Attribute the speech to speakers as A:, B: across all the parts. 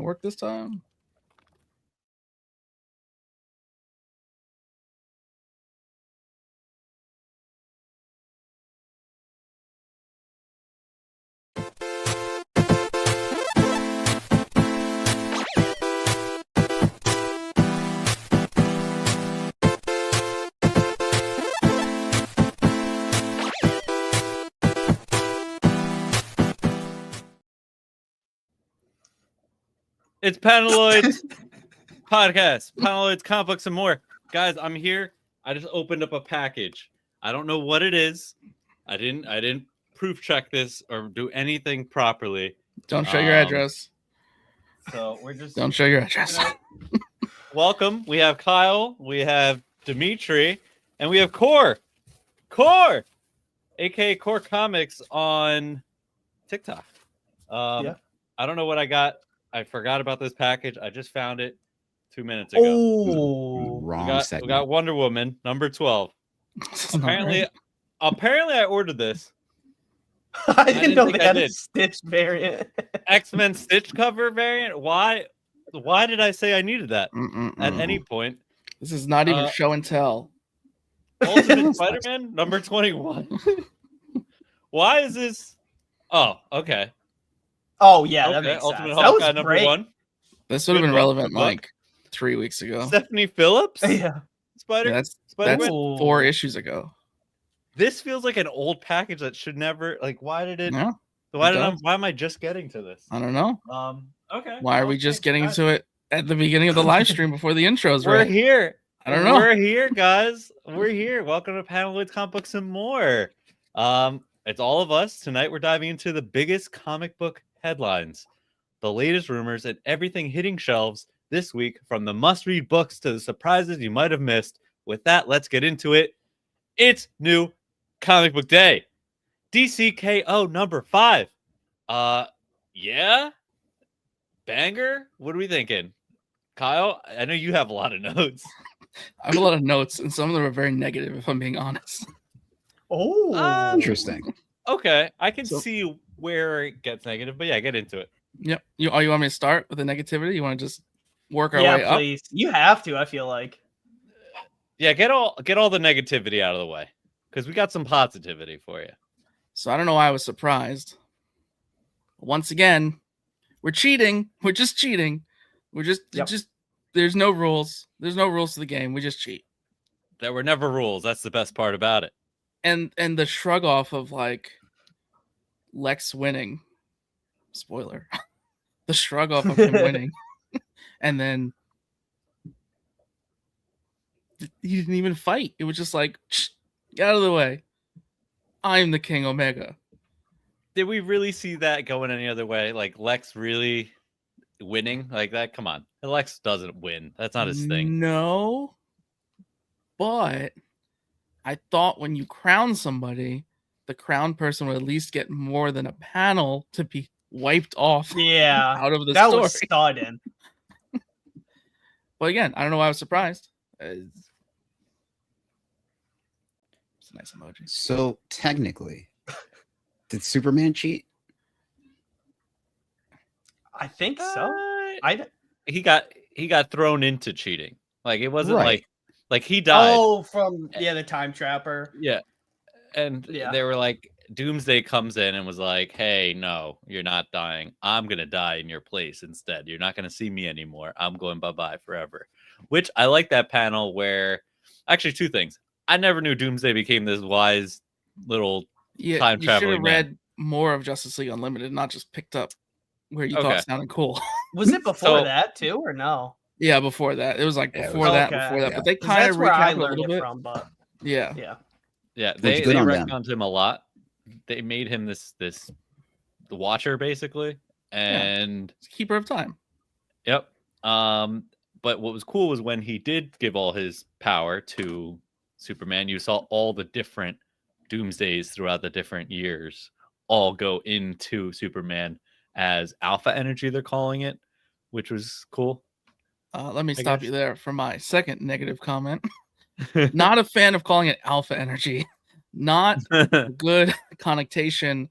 A: work this time?
B: It's Panaloids podcast, Panaloids, comic books, and more. Guys, I'm here. I just opened up a package. I don't know what it is. I didn't proof check this or do anything properly.
A: Don't show your address.
B: So we're just
A: Don't show your address.
B: Welcome. We have Kyle, we have Dimitri, and we have Core, aka Core Comics on TikTok.
C: Yeah.
B: I don't know what I got. I forgot about this package. I just found it 2 minutes ago.
C: Oh,
D: Wrong
B: We got Wonder Woman number 12. Apparently I ordered this.
C: I didn't know
B: think
C: they
B: I
C: had a
B: did.
C: Stitch variant.
B: X-Men Stitch cover variant. Why did I say I needed that at any point?
A: This is not even show and tell.
B: Ultimate Spider-Man number 21. Why is this? Oh, okay.
C: Oh yeah, that
B: Okay,
C: makes
B: Ultimate
C: sense. That
B: Hawkeye
C: was
B: number
C: great.
B: 1.
A: This would have
B: Good
A: been
B: book,
A: relevant
B: good book.
A: like 3 weeks ago.
B: Stephanie Phillips.
C: Yeah.
A: That's
B: Spider-Man.
A: 4 issues ago.
B: This feels like an old package that should never. Like, why did it?
A: No,
B: Why
A: it does.
B: why am I just getting to this?
A: I don't know.
B: Okay.
A: Why are we
B: well,
A: just
B: thanks,
A: getting
B: guys.
A: to it at the beginning of the live stream before the intros?
B: We're
A: Right?
B: here.
A: I don't know.
B: We're here, guys. We're here. Welcome to Panaloids, Comic Books, and more. It's all of us. Tonight we're diving into the biggest comic book headlines, the latest rumors, and everything hitting shelves this week, from the must-read books to the surprises you might have missed. With that, let's get into it. It's New Comic Book Day. DCKO number 5. Yeah? Banger? What are we thinking? Kyle, I know you have a lot of notes.
A: I have a lot of notes, and some of them are very negative, if I'm being honest.
C: Oh,
D: Interesting.
B: Okay, I can
A: So-
B: see where it gets negative, but yeah, get into it.
A: Yep. You want me to start with the negativity? You want to just work our way
C: yeah,
A: up?
C: please. You have to. I feel like.
B: Yeah, get all the negativity out of the way, because we got some positivity for you.
A: So I don't know why I was surprised. Once again, we're cheating. We're just cheating. We're just there's no rules. There's no rules to the game. We just cheat.
B: There were never rules. That's the best part about it.
A: And the shrug off of like Lex winning. Spoiler. The shrug off of him winning. And then he didn't even fight. It was just like, "Shh, get out of the way. I'm the King Omega."
B: Did we really see that going any other way? Like Lex really winning like that? Come on, Lex doesn't win. That's not his thing.
A: No, but I thought when you crown somebody, the crown person would at least get more than a panel to be wiped off
C: Yeah,
A: out of the
C: that
A: story.
C: was sudden.
A: But again, I don't know why I was surprised. It's a nice emoji.
D: So technically, did Superman cheat?
C: I think so.
B: He got thrown into cheating. Like it wasn't
D: Right.
B: like he died.
C: Oh, from the time trapper.
B: Yeah. And
C: Yeah.
B: they were like, Doomsday comes in and was like, hey, no, you're not dying. I'm going to die in your place instead. You're not going to see me anymore. I'm going bye-bye forever. Which I like that panel where, actually, 2 things. I never knew Doomsday became this wise little
A: Yeah,
B: time
A: you should have
B: traveling
A: read more of Justice League Unlimited, not just picked up where you thought
B: Okay.
A: it sounded cool.
C: Was it before
B: So-
C: that too, or no?
A: Yeah, before that. It was like
D: Yeah, it
A: before
D: was-
A: that,
C: Okay.
A: before that.
D: Yeah.
A: But they
C: 'Cause
A: kind
C: that's
A: of
C: where I
A: recapped a
C: learned
A: little
C: it
A: bit.
C: from. But
A: Yeah.
C: yeah,
B: Yeah,
D: Which
B: they
D: good on them.
B: retconned him a lot. They made him the Watcher basically, and
A: Keeper of Time.
B: yep. But what was cool was when he did give all his power to Superman, you saw all the different Doomsdays throughout the different years all go into Superman as alpha energy, they're calling it, which was cool.
A: Let me
B: I
A: stop
B: guess.
A: you there for my second negative comment. Not a fan of calling it alpha energy. Not good connotation.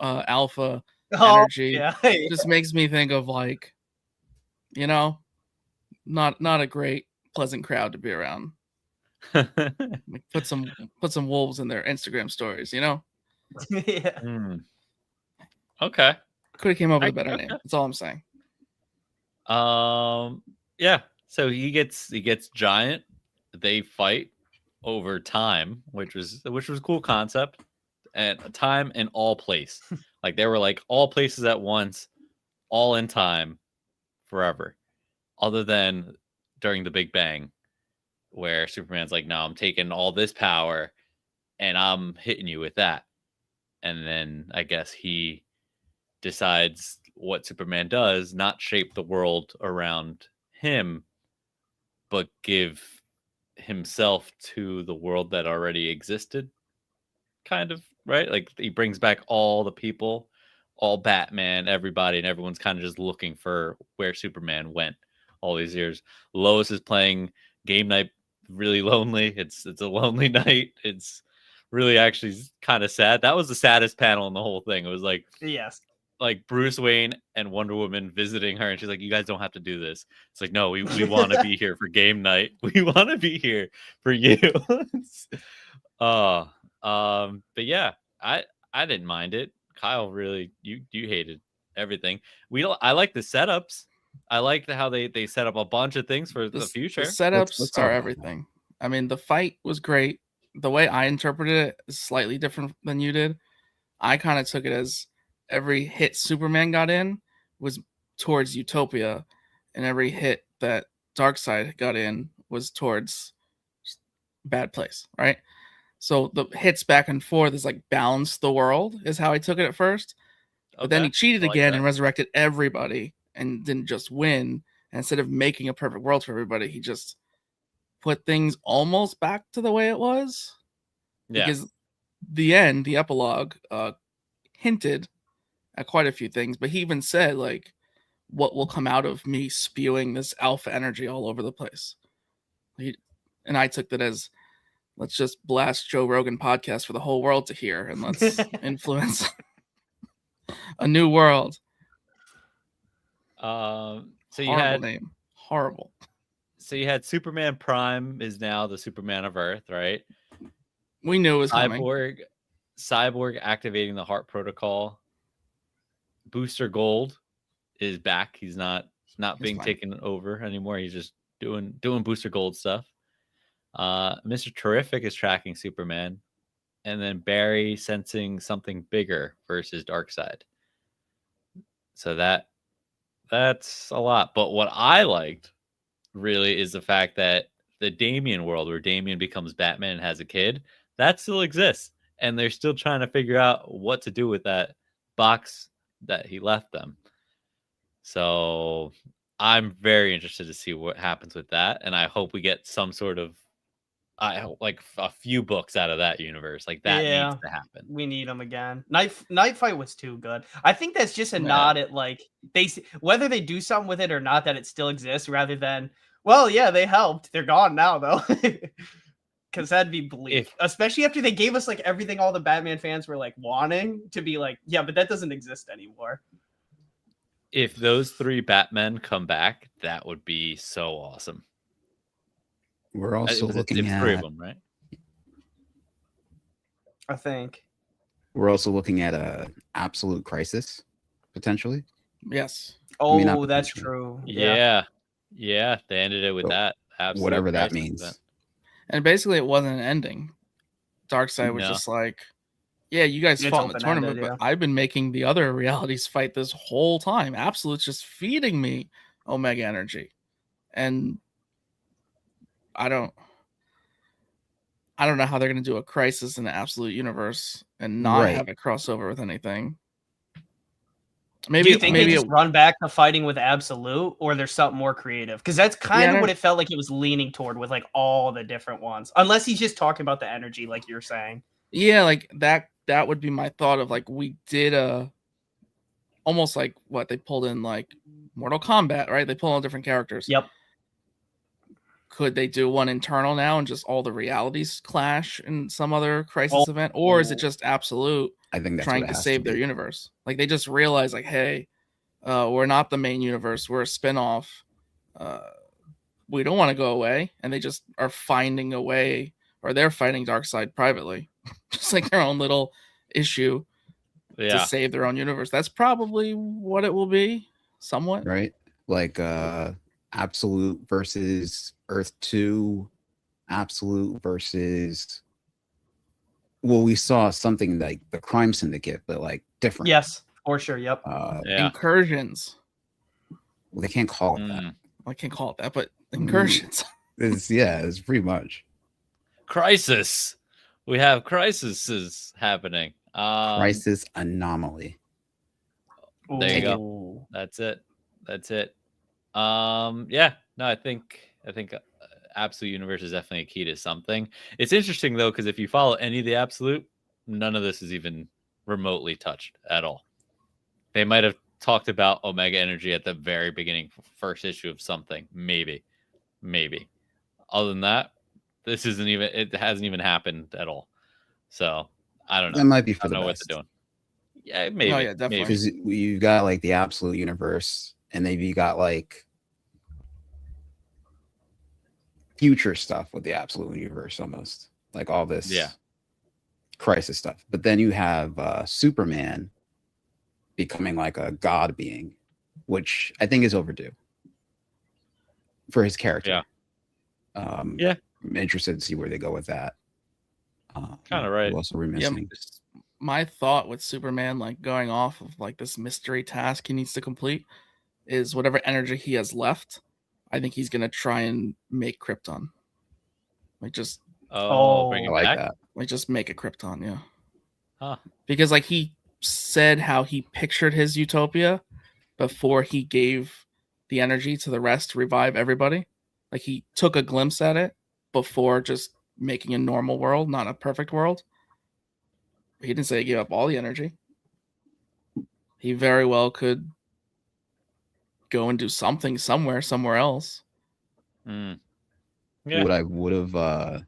A: Alpha energy.
C: yeah.
A: It just makes me think of like you know, not a great pleasant crowd to be around. Like put some wolves in their Instagram stories, you know.
C: Yeah.
B: Hmm. Okay.
A: Could have came up with a
B: I-
A: better
B: okay.
A: name. That's all I'm saying.
B: Yeah. So he gets giant. They fight over time, which was a cool concept. At a time and all place. Like they were like all places at once, all in time, forever. Other than during the Big Bang, where Superman's like, no, I'm taking all this power and I'm hitting you with that. And then I guess he decides what Superman does, not shape the world around him, but give himself to the world that already existed. Kind of, right? Like he brings back all the people, all Batman, everybody, and everyone's kind of just looking for where Superman went all these years. Lois is playing game night really lonely. It's a lonely night. It's really actually kind of sad. That was the saddest panel in the whole thing. It was
C: Yes.
B: like Bruce Wayne and Wonder Woman visiting her, and she's like, "You guys don't have to do this." It's like, no, we want to be here for game night. We want to be here for you. But yeah, I didn't mind it. Kyle, really, you hated everything. I like the setups. I liked how they set up a bunch of things for the future.
A: The setups
D: Let's talk
A: are
D: about
A: everything. I mean, the fight was great. The way I interpreted it is slightly different than you did. I kind of took it as every hit Superman got in was towards Utopia, and every hit that Darkseid got in was towards bad place, right? So the hits back and forth is like balance the world is how I took it at first. But then he
B: Okay,
A: cheated
B: I like
A: again
B: that.
A: and resurrected everybody and didn't just win. And instead of making a perfect world for everybody, he just put things almost back to the way it was.
B: Yeah,
A: Because the end, the epilogue, hinted at quite a few things, but he even said like what will come out of me spewing this alpha energy all over the place. And I took that as let's just blast Joe Rogan podcast for the whole world to hear and let's influence a new world.
B: so you
A: Horrible
B: had
A: name. Horrible.
B: so you had Superman Prime is now the Superman of Earth, right?
A: We knew it was coming.
B: Cyborg activating the Heart Protocol. Booster Gold is back. He's not being
A: fine.
B: taken over anymore. He's just doing Booster Gold stuff. Mr. Terrific is tracking Superman, and then Barry sensing something bigger versus Darkseid. So that's a lot. But what I liked really is the fact that the Damian world, where Damian becomes Batman and has a kid, that still exists, and they're still trying to figure out what to do with that box that he left them. So I'm very interested to see what happens with that, and I hope we get some sort of like a few books out of that universe. Like that needs to happen.
C: We need them again. Night Fight was too good. I think that's just a
A: Yeah.
C: nod at like whether they do something with it or not, that it still exists, rather than, well, yeah, they helped. They're gone now though. Because that'd be bleak, especially after they gave us like everything all the Batman fans were like wanting to be like, yeah, but that doesn't exist anymore.
B: If those three Batmen come back, that would be so awesome.
D: We're also looking
B: it's three of
D: at
B: them, right?
C: I think.
D: we're also looking at a absolute crisis potentially.
A: Yes.
C: Oh,
D: mean, not
C: that's
D: potentially.
C: true.
B: Yeah. They ended it with
D: So,
B: that. Absolute
D: whatever that
B: crisis
D: means.
B: event.
A: And basically it wasn't an ending. Darkseid was
B: No.
A: just like, yeah, you guys
C: It's
A: fought in the
C: open-ended,
A: tournament, but I've been making the other realities fight this whole time. Absolute's just feeding me Omega energy. And I don't know how they're going to do a crisis in the Absolute universe and not
D: Right.
A: have it crossover with anything.
C: Do
A: Maybe
C: you think
A: maybe
C: they just run back to fighting with Absolute, or there's something more creative? Because that's kind of what it felt like it was leaning toward with like all the different ones. Unless he's just talking about the energy, like you're saying.
A: yeah, like that would be my thought of like we did almost like what they pulled in like Mortal Kombat, right? They pull all different characters.
C: Yep.
A: Could they do one internal now and just all the realities clash in some other crisis event, or is it just Absolute
D: I think that's
A: trying
D: what it
A: to
D: has
A: save
D: be.
A: their universe? Like they just realize like, hey, we're not the main universe, we're a spin-off. we don't want to go away, and they just are finding a way, or they're fighting Darkseid privately, just like their own little issue to
B: Yeah.
A: save their own universe. That's probably what it will be, somewhat.
D: Right? Like Absolute versus Earth 2, Absolute versus, well, we saw something like the Crime Syndicate, but like different.
C: Yes, for sure. Yep.
B: Yeah.
A: Incursions.
D: Well, they can't call it that.
B: Mm.
A: I can't call it that, but incursions.
D: It's pretty much
B: Crisis. We have crises happening.
D: Crisis Anomaly.
B: There you go.
C: Ooh.
B: That's it. Yeah. No, I think Absolute Universe is definitely a key to something. It's interesting though, because if you follow any of the Absolute, none of this is even remotely touched at all. They might have talked about Omega Energy at the very beginning, first issue of something, maybe. Other than that, it hasn't even happened at all. So I don't know.
D: That might be
B: I
D: for
B: don't
D: the
B: know
D: best.
B: what they're doing. Yeah, maybe.
A: Oh, yeah, definitely.
B: maybe.
D: Because you've got like the Absolute Universe, and then you got like future stuff with the Absolute Universe, almost like all this Crisis stuff. But then you have Superman becoming like a god being, which I think is overdue for his character.
B: Yeah.
D: I'm interested to see where they go with that.
B: Kinda right.
D: Who else are we missing?
A: My thought with Superman, like going off of like this mystery task he needs to complete, is whatever energy he has left, I think he's gonna try and make Krypton. Like just
B: Bring
D: I
B: it
D: like
B: back.
D: that.
A: like just make a Krypton, yeah.
B: Huh.
A: Because like he said how he pictured his utopia before he gave the energy to the rest to revive everybody. Like he took a glimpse at it before just making a normal world, not a perfect world. He didn't say he gave up all the energy. He very well could go and do something somewhere else.
B: Mm. Yeah.
D: What I would have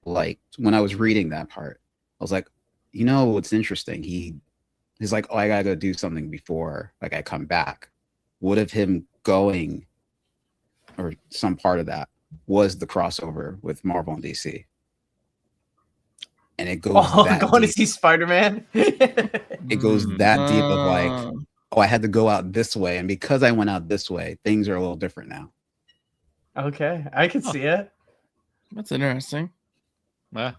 D: liked when I was reading that part, I was like, you know what's interesting? He's like, oh, I gotta go do something before like I come back. What if him going, or some part of that was the crossover with Marvel and DC? And it goes that
C: going to
D: deep.
C: see Spider-Man.
D: It goes that deep of like,
A: Uh,
D: oh, I had to go out this way, and because I went out this way, things are a little different now.
C: Okay, I can see it.
A: That's interesting.
B: Yeah.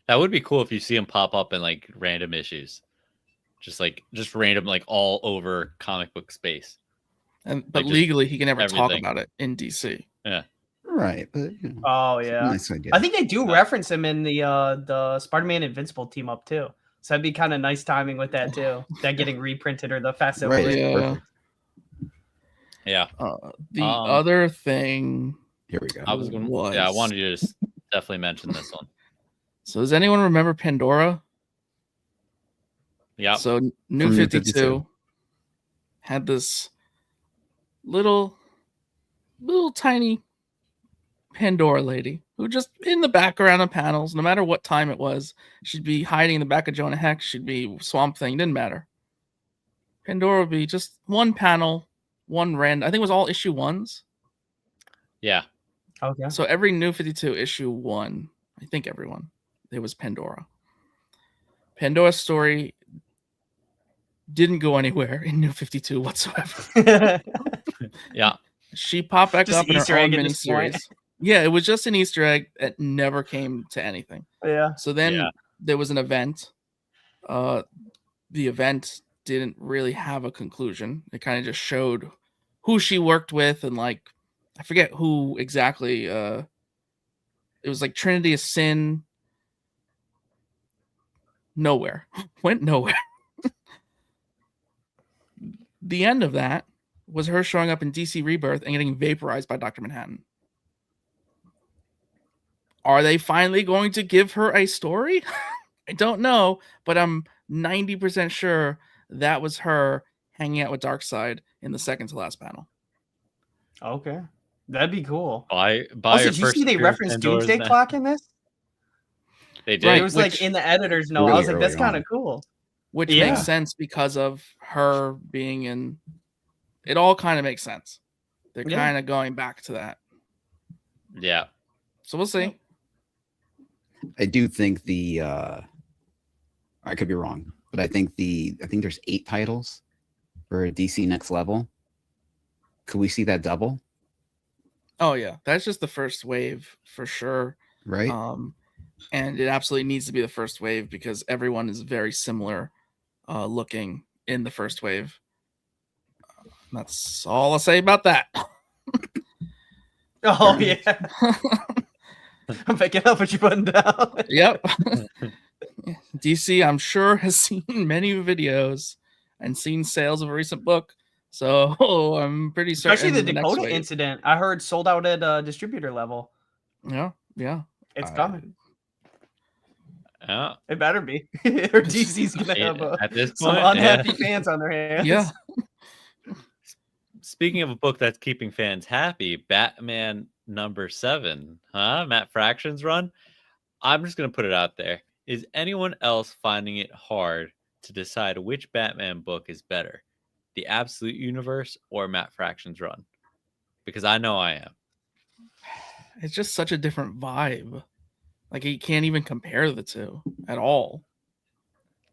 B: That would be cool if you see him pop up in like random issues. Just random, like all over comic book space.
A: But
B: Like, just
A: legally, he can never talk
B: everything.
A: about it in DC.
D: Right, but you know,
C: Oh
D: it's a
C: yeah,
D: nice idea.
C: I think they do reference him in the Spider-Man Invincible team up too. So that'd be kind of nice timing with that too. That getting reprinted or the fast
D: Right,
C: over.
A: Yeah.
D: perfect.
B: Yeah.
A: The
B: Um,
A: other thing.
D: Here we go.
B: I was going to, I wanted you to just definitely mention this one.
A: So does anyone remember Pandora?
B: Yeah.
A: So New
D: From New
A: 52
D: 52
A: had this little tiny Pandora lady who just in the background of panels, no matter what time it was, she'd be hiding in the back of Jonah Hex, she'd be Swamp Thing, didn't matter. Pandora would be just one panel, one random. I think it was all issue ones.
B: Yeah.
C: Okay.
A: So every New 52 issue one, I think everyone, it was Pandora. Pandora's story didn't go anywhere in New 52 whatsoever.
B: Yeah.
A: She popped back
C: Just
A: up in
C: Easter
A: her own
C: egg at this point.
A: miniseries. Yeah, it was just an Easter egg that never came to anything.
C: Yeah.
A: So then
B: Yeah.
A: there was an event. The event didn't really have a conclusion. It kind of just showed who she worked with and like I forget who exactly. It was like Trinity of Sin. Nowhere. Went nowhere. The end of that was her showing up in DC Rebirth and getting vaporized by Dr. Manhattan. Are they finally going to give her a story? I don't know, but I'm 90% sure that was her hanging out with Darkseid in the second to last panel.
C: Okay. That'd be cool.
B: Buy
C: Also,
B: your
C: did you
B: first
C: see they
B: pair of
C: referenced
B: Pandora's
C: Doomsday
B: now.
C: Clock in this?
B: They did.
A: Right,
C: It was
A: which-
C: like in the editor's note. I
D: really
C: was like, that's
D: early
C: kind
D: on.
C: of cool.
A: Which
C: Yeah.
A: makes sense because of her being in. It all kind of makes sense. They're
C: Yeah.
A: kind of going back to that.
B: Yeah.
A: So we'll see.
D: I do think I could be wrong, but I think there's 8 titles for DC Next Level. Could we see that double?
A: Oh yeah, that's just the first wave for sure.
D: Right?
A: And it absolutely needs to be the first wave because everyone is very similar looking in the first wave. That's all I'll say about that.
C: Oh yeah. I'm picking up what you're putting down.
A: Yep. DC, I'm sure, has seen many videos and seen sales of a recent book. So I'm pretty certain.
C: Especially the
A: next
C: Dakota
A: wave-
C: incident. I heard sold out at distributor level.
A: Yeah.
C: It's coming.
B: Yeah.
C: It better be. Or DC's gonna have
B: At this
C: some
B: point,
C: unhappy fans on their hands.
A: Yeah.
B: Speaking of a book that's keeping fans happy, Batman #7, huh? Matt Fraction's run. I'm just gonna put it out there. Is anyone else finding it hard to decide which Batman book is better, the Absolute Universe or Matt Fraction's run? Because I know I am.
A: It's just such a different vibe. Like you can't even compare the two at all.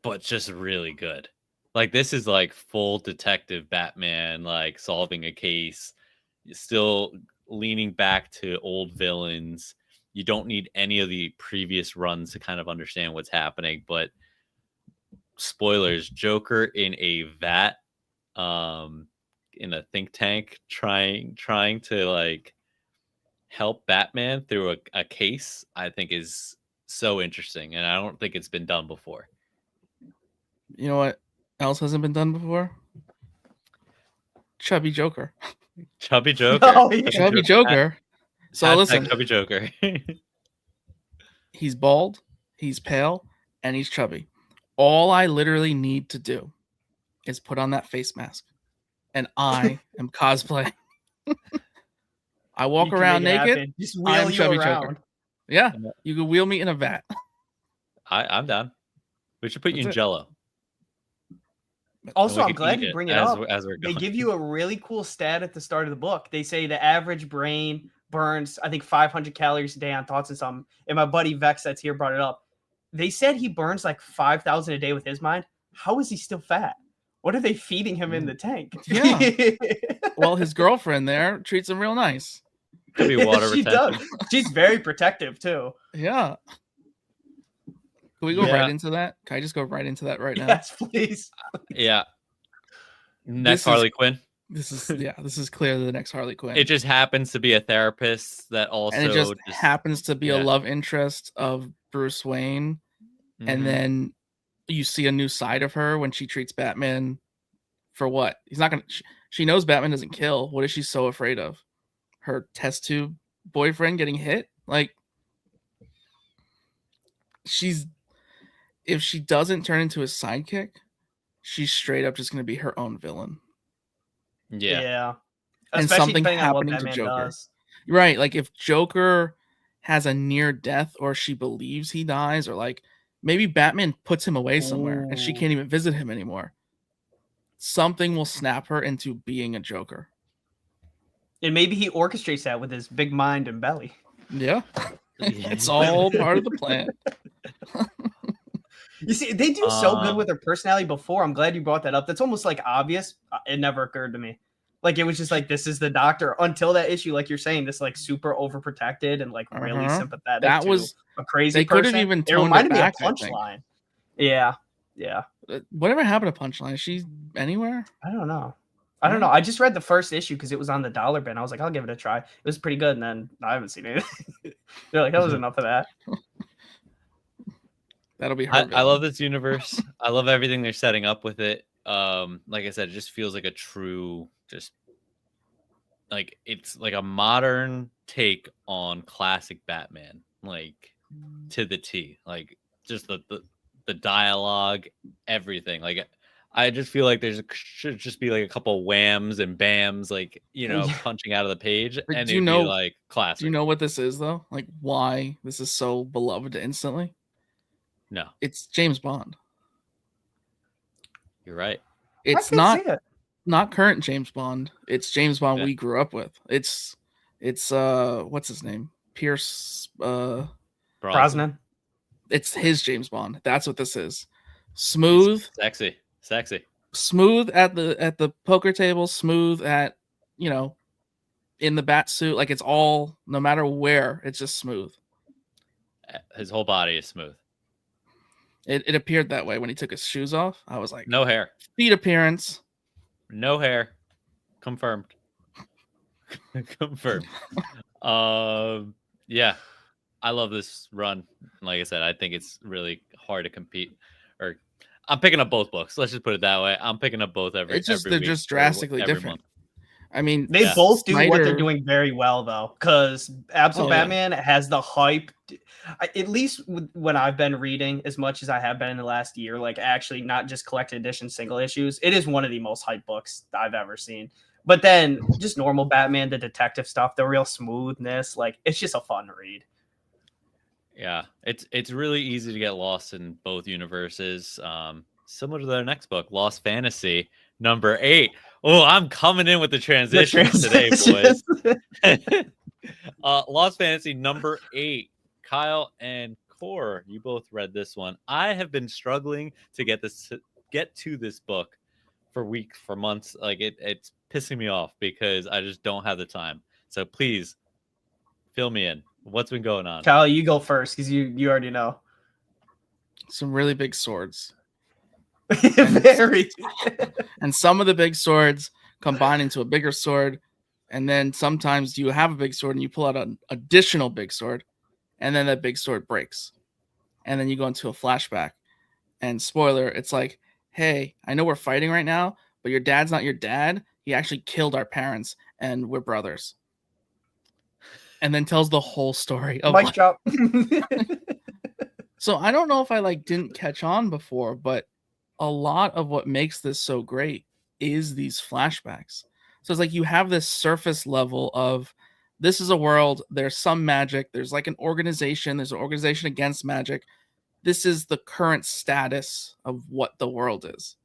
B: But just really good. Like this is like full detective Batman, like solving a case, still leaning back to old villains. You don't need any of the previous runs to kind of understand what's happening. But spoilers: Joker in a vat, in a think tank, trying to like help Batman through a case. I think is so interesting, and I don't think it's been done before.
A: You know what else hasn't been done before? Chubby Joker.
B: Chubby Joker.
C: Oh, yeah.
A: Chubby Joker. So
B: Hashtag
A: listen,
B: Chubby Joker.
A: he's bald, he's pale, and he's chubby. All I literally need to do is put on that face mask, and I am cosplaying. I walk
C: You can
A: around
C: make it
A: naked.
C: happen. Just
A: I am
C: wheel you
A: Chubby
C: around.
A: Joker. Yeah, you can wheel me in a vat.
B: I'm down. We should put you
A: That's
B: in
A: it.
B: Jello.
C: Also,
B: We
C: I'm
B: could
C: glad
B: eat
C: you bring it
B: as
C: up.
B: as we're
C: They
B: going.
C: give you a really cool stat at the start of the book. They say the average brain burns, I think, 500 calories a day on thoughts and something. And my buddy Vex that's here brought it up. They said he burns like 5,000 a day with his mind. How is he still fat? What are they feeding him in the tank?
A: Yeah. Well, his girlfriend there treats him real nice.
B: Could be water
C: She
B: retention.
C: does. She's very protective too.
A: Yeah. Can we go
B: Yeah.
A: right into that? Can I just go right into that right now?
C: Yes, please.
B: Yeah.
A: This
B: Next
A: is-
B: Harley Quinn.
A: This is clearly the next Harley Quinn.
B: It just happens to be a therapist that also
A: and it just happens to be
B: yeah.
A: a love interest of Bruce Wayne.
B: Mhm.
A: And then you see a new side of her when she treats Batman for what? He's not going to, she knows Batman doesn't kill. What is she so afraid of? Her test tube boyfriend getting hit? Like, if she doesn't turn into a sidekick, she's straight up just going to be her own villain.
B: yeah.
A: And
C: Especially
A: something
C: depending on what
A: happening to
C: Batman
A: Joker.
C: does.
A: Right, like if Joker has a near death or she believes he dies, or like maybe Batman puts him away somewhere and she
C: Ooh.
A: can't even visit him anymore. Something will snap her into being a Joker.
C: And maybe he orchestrates that with his big mind and belly.
A: Yeah. It's all part of the plan.
C: You see, they do so good with her personality before. I'm glad you brought that up. That's almost like obvious. It never occurred to me. Like it was just like this is the doctor until that issue, like you're saying, this like super overprotected and like really
A: Uh-huh.
C: sympathetic.
A: That
C: to
A: was
C: a crazy.
A: they could have
C: person.
A: even
C: It
A: toned it
C: reminded me of
A: back, I think.
C: Punchline. Yeah, yeah.
A: Whatever happened to Punchline? Is she anywhere?
C: I don't know. I just read the first issue because it was on the dollar bin. I was like, I'll give it a try. It was pretty good, and then I haven't seen it. They're like, that was enough of that.
A: That'll be her.
B: I
A: villain.
B: love this universe. I love everything they're setting up with it. Like I said, it just feels like a true, just like it's like a modern take on classic Batman, like to the T. Like just the dialogue, everything. Like I just feel like should just be like a couple whams and bams, like
C: Yeah.
B: punching out of the page,
A: But
B: and
A: do you
B: it'd
A: know-
B: be like classic.
A: Do you know what this is though? Like why this is so beloved instantly?
B: No,
A: It's James Bond.
B: you're right.
A: It's
C: I can
A: not
C: see it.
A: not current James Bond. It's James Bond
B: Yeah.
A: we grew up with. It's what's his name? Pierce.
C: Brosnan.
A: It's his James Bond. That's what this is. Smooth,
B: Sexy.
A: smooth at the poker table. Smooth at in the bat suit. Like it's all no matter where. It's just smooth.
B: His whole body is smooth.
A: It appeared that way when he took his shoes off. I was like,
B: No hair.
A: feet appearance.
B: No hair. Confirmed. Confirmed. Yeah. I love this run. Like I said, I think it's really hard to compete. Or I'm picking up both books. Let's just put it that way. I'm picking up both every
A: It's just
B: every
A: they're
B: week
A: just
B: or
A: drastically
B: every
A: different.
B: month.
A: I mean,
C: They
B: Yeah.
C: both do what they're
A: Snyder-
C: doing very well, though, because Absolute
A: Oh, yeah.
C: Batman has the hype. At least when I've been reading as much as I have been in the last year, like actually not just collected edition single issues, it is one of the most hype books I've ever seen. But then just normal Batman, the detective stuff, the real smoothness, like it's just a fun read.
B: Yeah, it's really easy to get lost in both universes. Similar to their next book, Lost Fantasy #8. Oh, I'm coming in with the transitions today, boys. Lost Fantasy #8. Kyle and Core, you both read this one. I have been struggling to get to this book for weeks, for months. Like it's pissing me off because I just don't have the time. So please fill me in. What's been going on?
C: Kyle, you go first because you already know.
A: some really big swords.
C: Very.
A: And some of the big swords combine into a bigger sword, and then sometimes you have a big sword and you pull out an additional big sword, and then that big sword breaks, and then you go into a flashback. And spoiler, it's like, hey, I know we're fighting right now, but your dad's not your dad. He actually killed our parents, and we're brothers. And then tells the whole story of
C: Mic drop.
A: So I don't know if I didn't catch on before, but a lot of what makes this so great is these flashbacks. So it's like you have this surface level of this is a world, there's some magic, there's like an organization, there's an organization against magic. This is the current status of what the world is.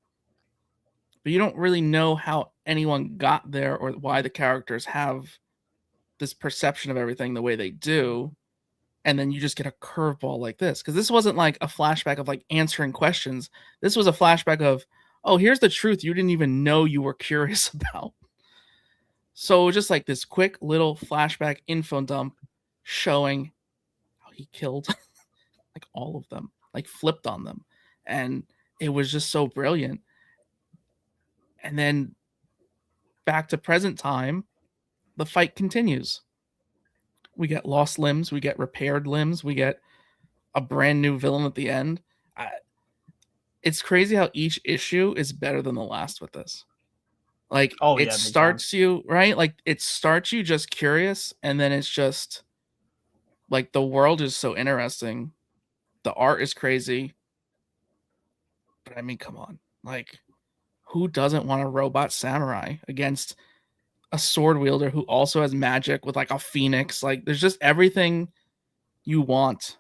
A: But you don't really know how anyone got there or why the characters have this perception of everything the way they do. And then you just get a curveball like this. Because this wasn't like a flashback of like answering questions. This was a flashback of, oh, here's the truth you didn't even know you were curious about. So just like this quick little flashback info dump showing how he killed like all of them, like flipped on them. And it was just so brilliant. And then back to present time, the fight continues. We get lost limbs, we get repaired limbs, we get a brand new villain at the end. It's crazy how each issue is better than the last with this. Like,
C: Oh,
A: it
C: yeah, big
A: starts you, right? Like, it starts you just curious, and then it's just, like, the world is so interesting. The art is crazy. But, I mean, come on. Like, who doesn't want a robot samurai against a sword wielder who also has magic with like a phoenix? Like there's just everything you want.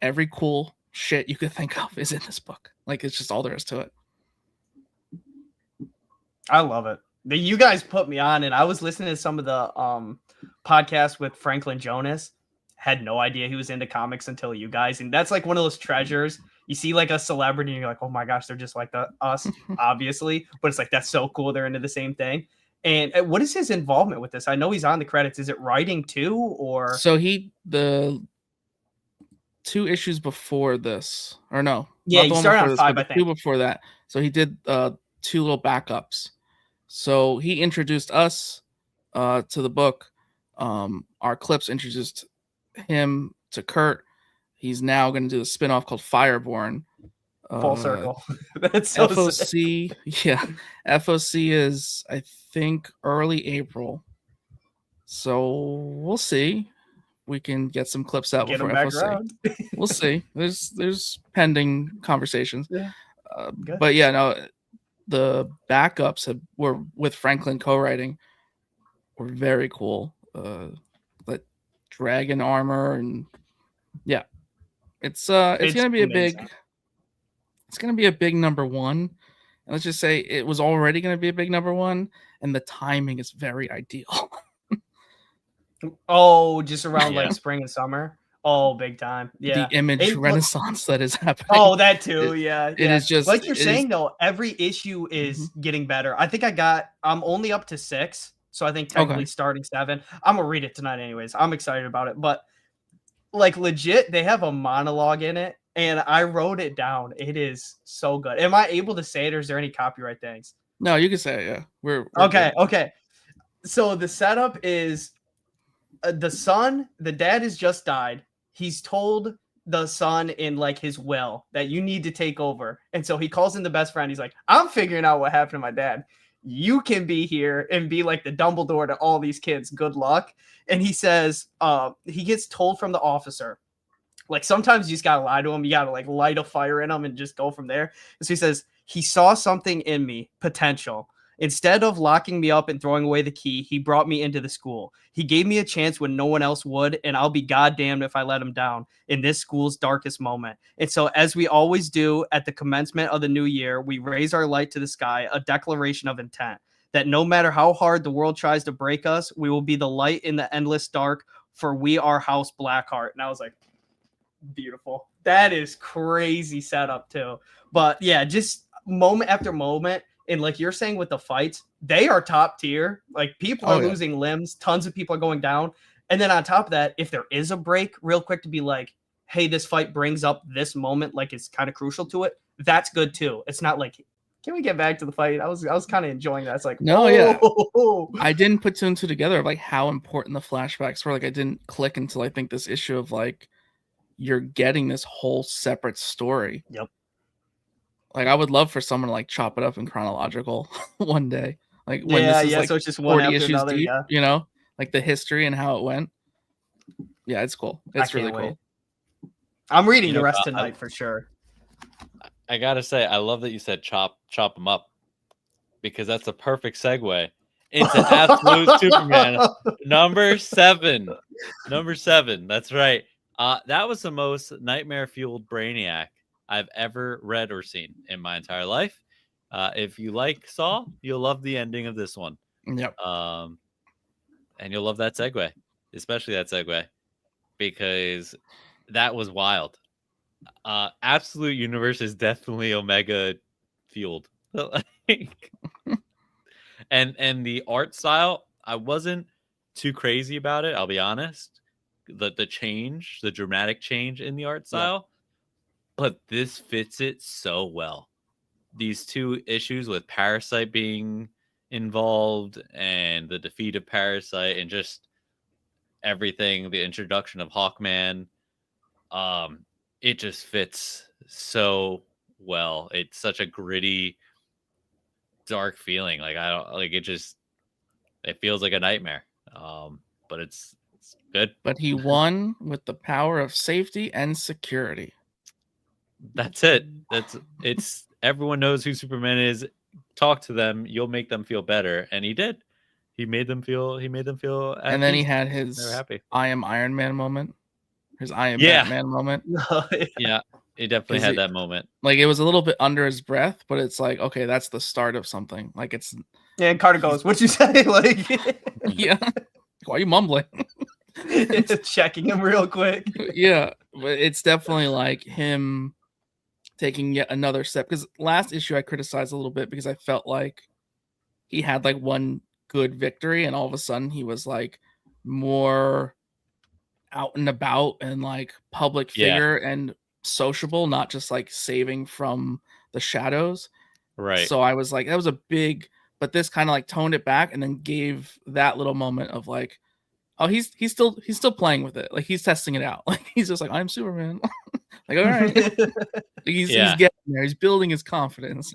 A: Every cool shit you could think of is in this book. Like it's just all there is to it.
C: I love it. You guys put me on, and I was listening to some of the podcasts with Franklin Jonas. Had no idea he was into comics until you guys, and that's like one of those treasures. You see like a celebrity, and you're like, oh my gosh, they're just like us, obviously. But it's like that's so cool. They're into the same thing. And what is his involvement with this? I know he's on the credits. Is it writing too, or
A: So the 2 issues before this, or no?
C: yeah,
A: not the
C: he
A: one
C: started
A: before
C: on
A: this,
C: 5,
A: but
C: I
A: the
C: think.
A: 2 before that. So he did 2 little backups. So he introduced us to the book. Our clips introduced him to Kurt. He's now going to do a spinoff called Fireborn.
C: Full circle. That's so sick.
A: FOC, yeah. FOC is, I think, early April. So we'll see. We can get some clips out
C: Get
A: before
C: him back
A: FOC.
C: around.
A: We'll see. There's pending conversations.
C: Yeah. Good.
A: But yeah, no, the backups were with Franklin co-writing were very cool. Like dragon armor and yeah, it's gonna be
C: amazing.
A: it's gonna be a big #1, And let's just say it was already going to be a big number one, and the timing is very ideal.
C: Oh, just around
B: Yeah.
C: like spring and summer. Oh, big time. Yeah.
A: The image
C: It-
A: renaissance that is happening.
C: Oh, that too. Yeah.
A: it
C: yeah.
A: is just-
C: like you're
A: it is-
C: saying though, every issue is getting better. I think I'm only up to 6. So I think technically
A: Okay.
C: starting 7. I'm gonna read it tonight anyways. I'm excited about it. But like legit, they have a monologue in it, and I wrote it down. It is so good. Am I able to say it, or is there any copyright things?
A: No, you can say it, yeah. We're
C: Okay,
A: good.
C: okay. So the setup is the dad has just died. He's told the son in like his will that you need to take over. And so he calls in the best friend. He's like, I'm figuring out what happened to my dad. You can be here and be like the Dumbledore to all these kids. Good luck. And he says, he gets told from the officer, like sometimes you just gotta lie to him. You gotta like light a fire in him and just go from there. So he says, he saw something in me, potential. Instead of locking me up and throwing away the key, he brought me into the school. He gave me a chance when no one else would, and I'll be goddamned if I let him down in this school's darkest moment. And so, as we always do at the commencement of the new year, we raise our light to the sky, a declaration of intent that no matter how hard the world tries to break us, we will be the light in the endless dark, for we are House Blackheart. And I was like, beautiful. That is crazy setup too. But yeah, just moment after moment. And like you're saying with the fights, they are top tier. Like people are losing limbs, tons of people are going down. And then on top of that, if there is a break, real quick to be like, hey, this fight brings up this moment, like it's kind of crucial to it, that's good too. It's not like, can we get back to the fight? I was kind of enjoying that. It's like,
A: No, yeah.
C: oh.
A: I didn't put two and two together of like how important the flashbacks were. Like I didn't click until I think this issue of like you're getting this whole separate story.
C: Yep.
A: Like I would love for someone to like chop it up in chronological one day. Like when
C: Yeah,
A: this is
C: yeah.
A: like
C: So it's just one
A: 40
C: after
A: issues
C: another.
A: deep,
C: Yeah.
A: you know, like the history and how it went. Yeah, it's cool. It's really
C: can't wait.
A: cool.
C: I'm reading
B: You
C: the
B: know,
C: rest tonight for sure.
B: I gotta say, I love that you said chop them up, because that's a perfect segue into Absolute Superman number 7. Number 7. That's right. That was the most nightmare-fueled Brainiac I've ever read or seen in my entire life. If you like Saw, you'll love the ending of this one.
A: Yep.
B: And you'll love that segue, especially that segue, because that was wild. Absolute Universe is definitely Omega fueled. and the art style, I wasn't too crazy about it, I'll be honest. The dramatic change in the art style, but this fits it so well. These 2 issues with Parasite being involved and the defeat of Parasite and just everything, the introduction of Hawkman, it just fits so well. It's such a gritty, dark feeling. Like I don't like it. It feels like a nightmare. But it's good.
A: But he won with the power of safety and security.
B: That's it. It's everyone knows who Superman is. Talk to them, you'll make them feel better, and he did. He made them feel.
A: And then he had
B: They were
A: his
B: happy.
A: I am Iron Man moment. His I am
B: Yeah.
A: Batman moment.
B: Yeah, he definitely
A: Is
B: had
A: it-
B: that moment.
A: Like it was a little bit under his breath, but it's like, okay, that's the start of something. Like it's
C: Yeah, and Carter goes, "What'd you say?" Like,
A: yeah. Why are you mumbling?
C: checking him real quick.
A: Yeah, but it's definitely like him taking yet another step. Because last issue I criticized a little bit because I felt like he had like one good victory, and all of a sudden he was like more out and about and like public
B: Yeah.
A: figure and sociable, not just like saving from the shadows.
B: Right.
A: So I was like, that was a big, but this kind of like toned it back and then gave that little moment of like, oh, he's still playing with it. Like he's testing it out. Like he's just like, I'm Superman. Like, all right. He's getting there. He's building his confidence.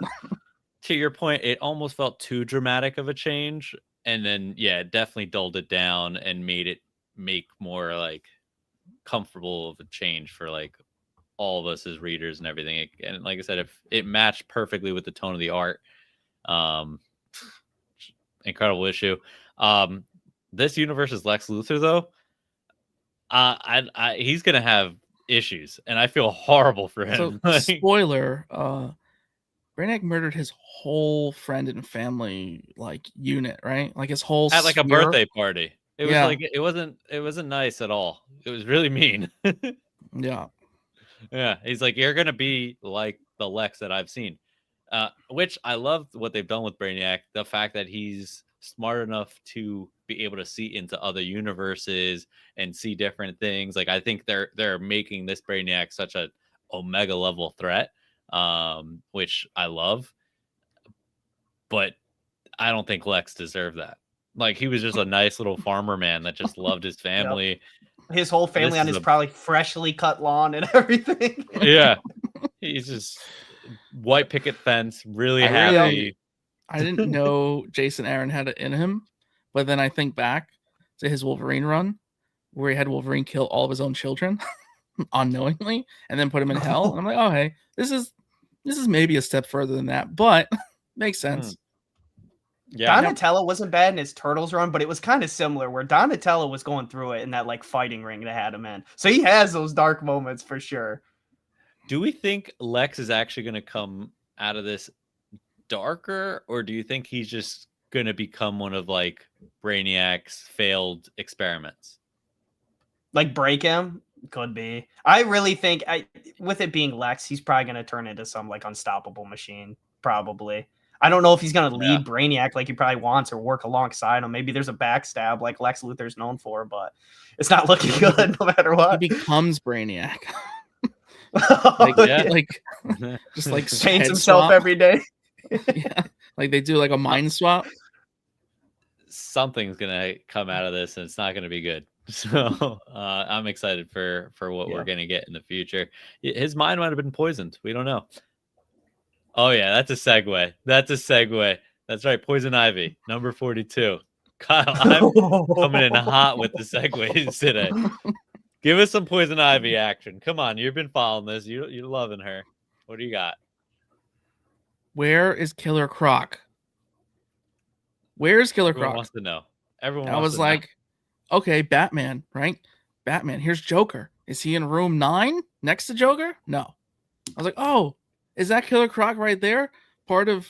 B: To your point, it almost felt too dramatic of a change, and then it definitely dulled it down and made it make more like comfortable of a change for like all of us as readers and everything. And like I said, if it matched perfectly with the tone of the art, incredible issue. This universe's Lex Luthor though, he's gonna have issues, and I feel horrible for him.
A: So spoiler, Brainiac murdered his whole friend and family like unit, right? Like his whole
B: At like a
A: sphere.
B: birthday party. It was
A: Yeah.
B: like it wasn't nice at all. It was really mean.
A: Yeah.
B: Yeah, he's like, you're gonna be like the Lex that I've seen. Which I love what they've done with Brainiac. The fact that he's smart enough to be able to see into other universes and see different things. Like I think they're making this Brainiac such a Omega level threat, which I love. But I don't think Lex deserved that. Like he was just a nice little farmer man that just loved his family.
C: His whole family
B: This
C: on
B: is
C: his
B: a-
C: probably freshly cut lawn and everything.
B: Yeah, he's just white picket fence, really
A: I
B: happy.
A: really- I didn't know Jason Aaron had it in him, but then I think back to his Wolverine run where he had Wolverine kill all of his own children unknowingly and then put him in hell. And I'm like, oh hey, this is maybe a step further than that, but makes sense.
B: Yeah,
C: Donatello wasn't bad in his Turtles run, but it was kind of similar where Donatello was going through it in that like fighting ring they had him in. So he has those dark moments for sure.
B: do we think Lex is actually going to come out of this darker, or do you think he's just going to become one of like Brainiac's failed experiments?
C: Like break him could be. I really think with it being Lex, he's probably going to turn into some like unstoppable machine. Probably. I don't know if he's going to lead Brainiac like he probably wants or work alongside him. Maybe there's a backstab like Lex Luthor's known for, but it's not looking good no matter what.
A: He becomes Brainiac.
B: Yeah.
A: Like just like
C: Change
A: head
C: himself
A: swap.
C: every day.
A: Yeah. Like they do like a mind swap.
B: Something's gonna come out of this, and it's not gonna be good. So I'm excited for what we're gonna get in the future. His mind might have been poisoned. We don't know. Oh yeah, that's a segue. That's right. Poison Ivy, number 42. Kyle, I'm coming in hot with the segues today. Give us some Poison Ivy action. Come on, you've been following this. You're loving her. What do you got?
A: Where is Killer Croc? Where's Killer
B: Everyone
A: Croc?
B: wants to know. Everyone
A: I
B: wants
A: was
B: to know.
A: like, okay, Batman, right? Batman. Here's Joker. Is he in room 9 next to Joker? No. I was like, oh, is that Killer Croc right there? Part of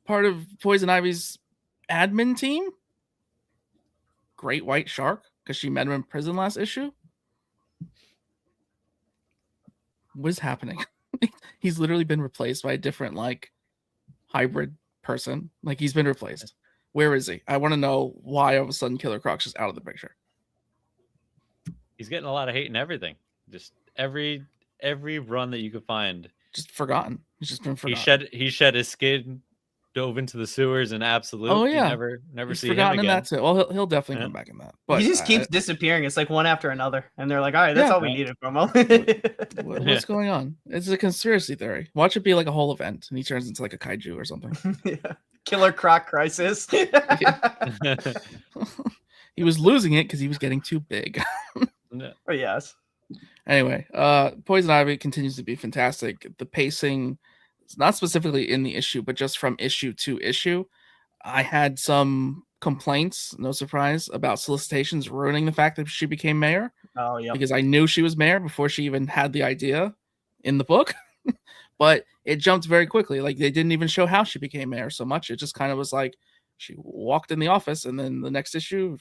A: Poison Ivy's admin team? Great White Shark, because she met him in prison last issue. What is happening? He's literally been replaced by a different like hybrid person. Like he's been replaced. Where is he? I want to know why all of a sudden Killer Croc's just out of the picture.
B: He's getting a lot of hate and everything. Just every run that you could find.
A: Just forgotten. He's just been forgotten.
B: He shed his skin, dove into the sewers, and absolute.
A: Oh yeah,
B: never
A: he's
B: see him
A: forgotten in
B: again.
A: that too. Well, he'll definitely come back in that. But
C: he just keeps disappearing. It's like one after another, and they're like, "All right, that's
A: Yeah.
C: all we needed from him."
A: What's going on? It's a conspiracy theory. Watch it be like a whole event, and he turns into like a kaiju or something.
C: Yeah. Killer Croc crisis.
A: He was losing it because he was getting too big.
C: Oh, yes.
A: Anyway, Poison Ivy continues to be fantastic. The pacing, not specifically in the issue, but just from issue to issue. I had some complaints, no surprise, about solicitations ruining the fact that she became mayor.
C: Oh, yeah.
A: Because I knew she was mayor before she even had the idea in the book. But it jumped very quickly. Like they didn't even show how she became mayor so much. It just kind of was like she walked in the office, and then the next issue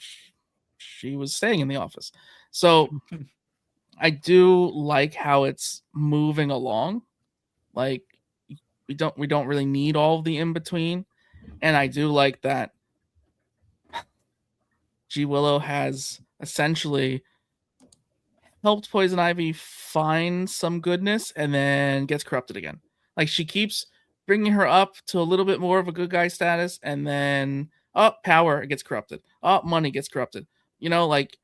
A: she was staying in the office. So I do like how it's moving along. Like we don't really need all of the in between, and I do like that G. Willow has essentially helped Poison Ivy find some goodness and then gets corrupted again. Like she keeps bringing her up to a little bit more of a good guy status, and then power gets corrupted. Money gets corrupted. You know, like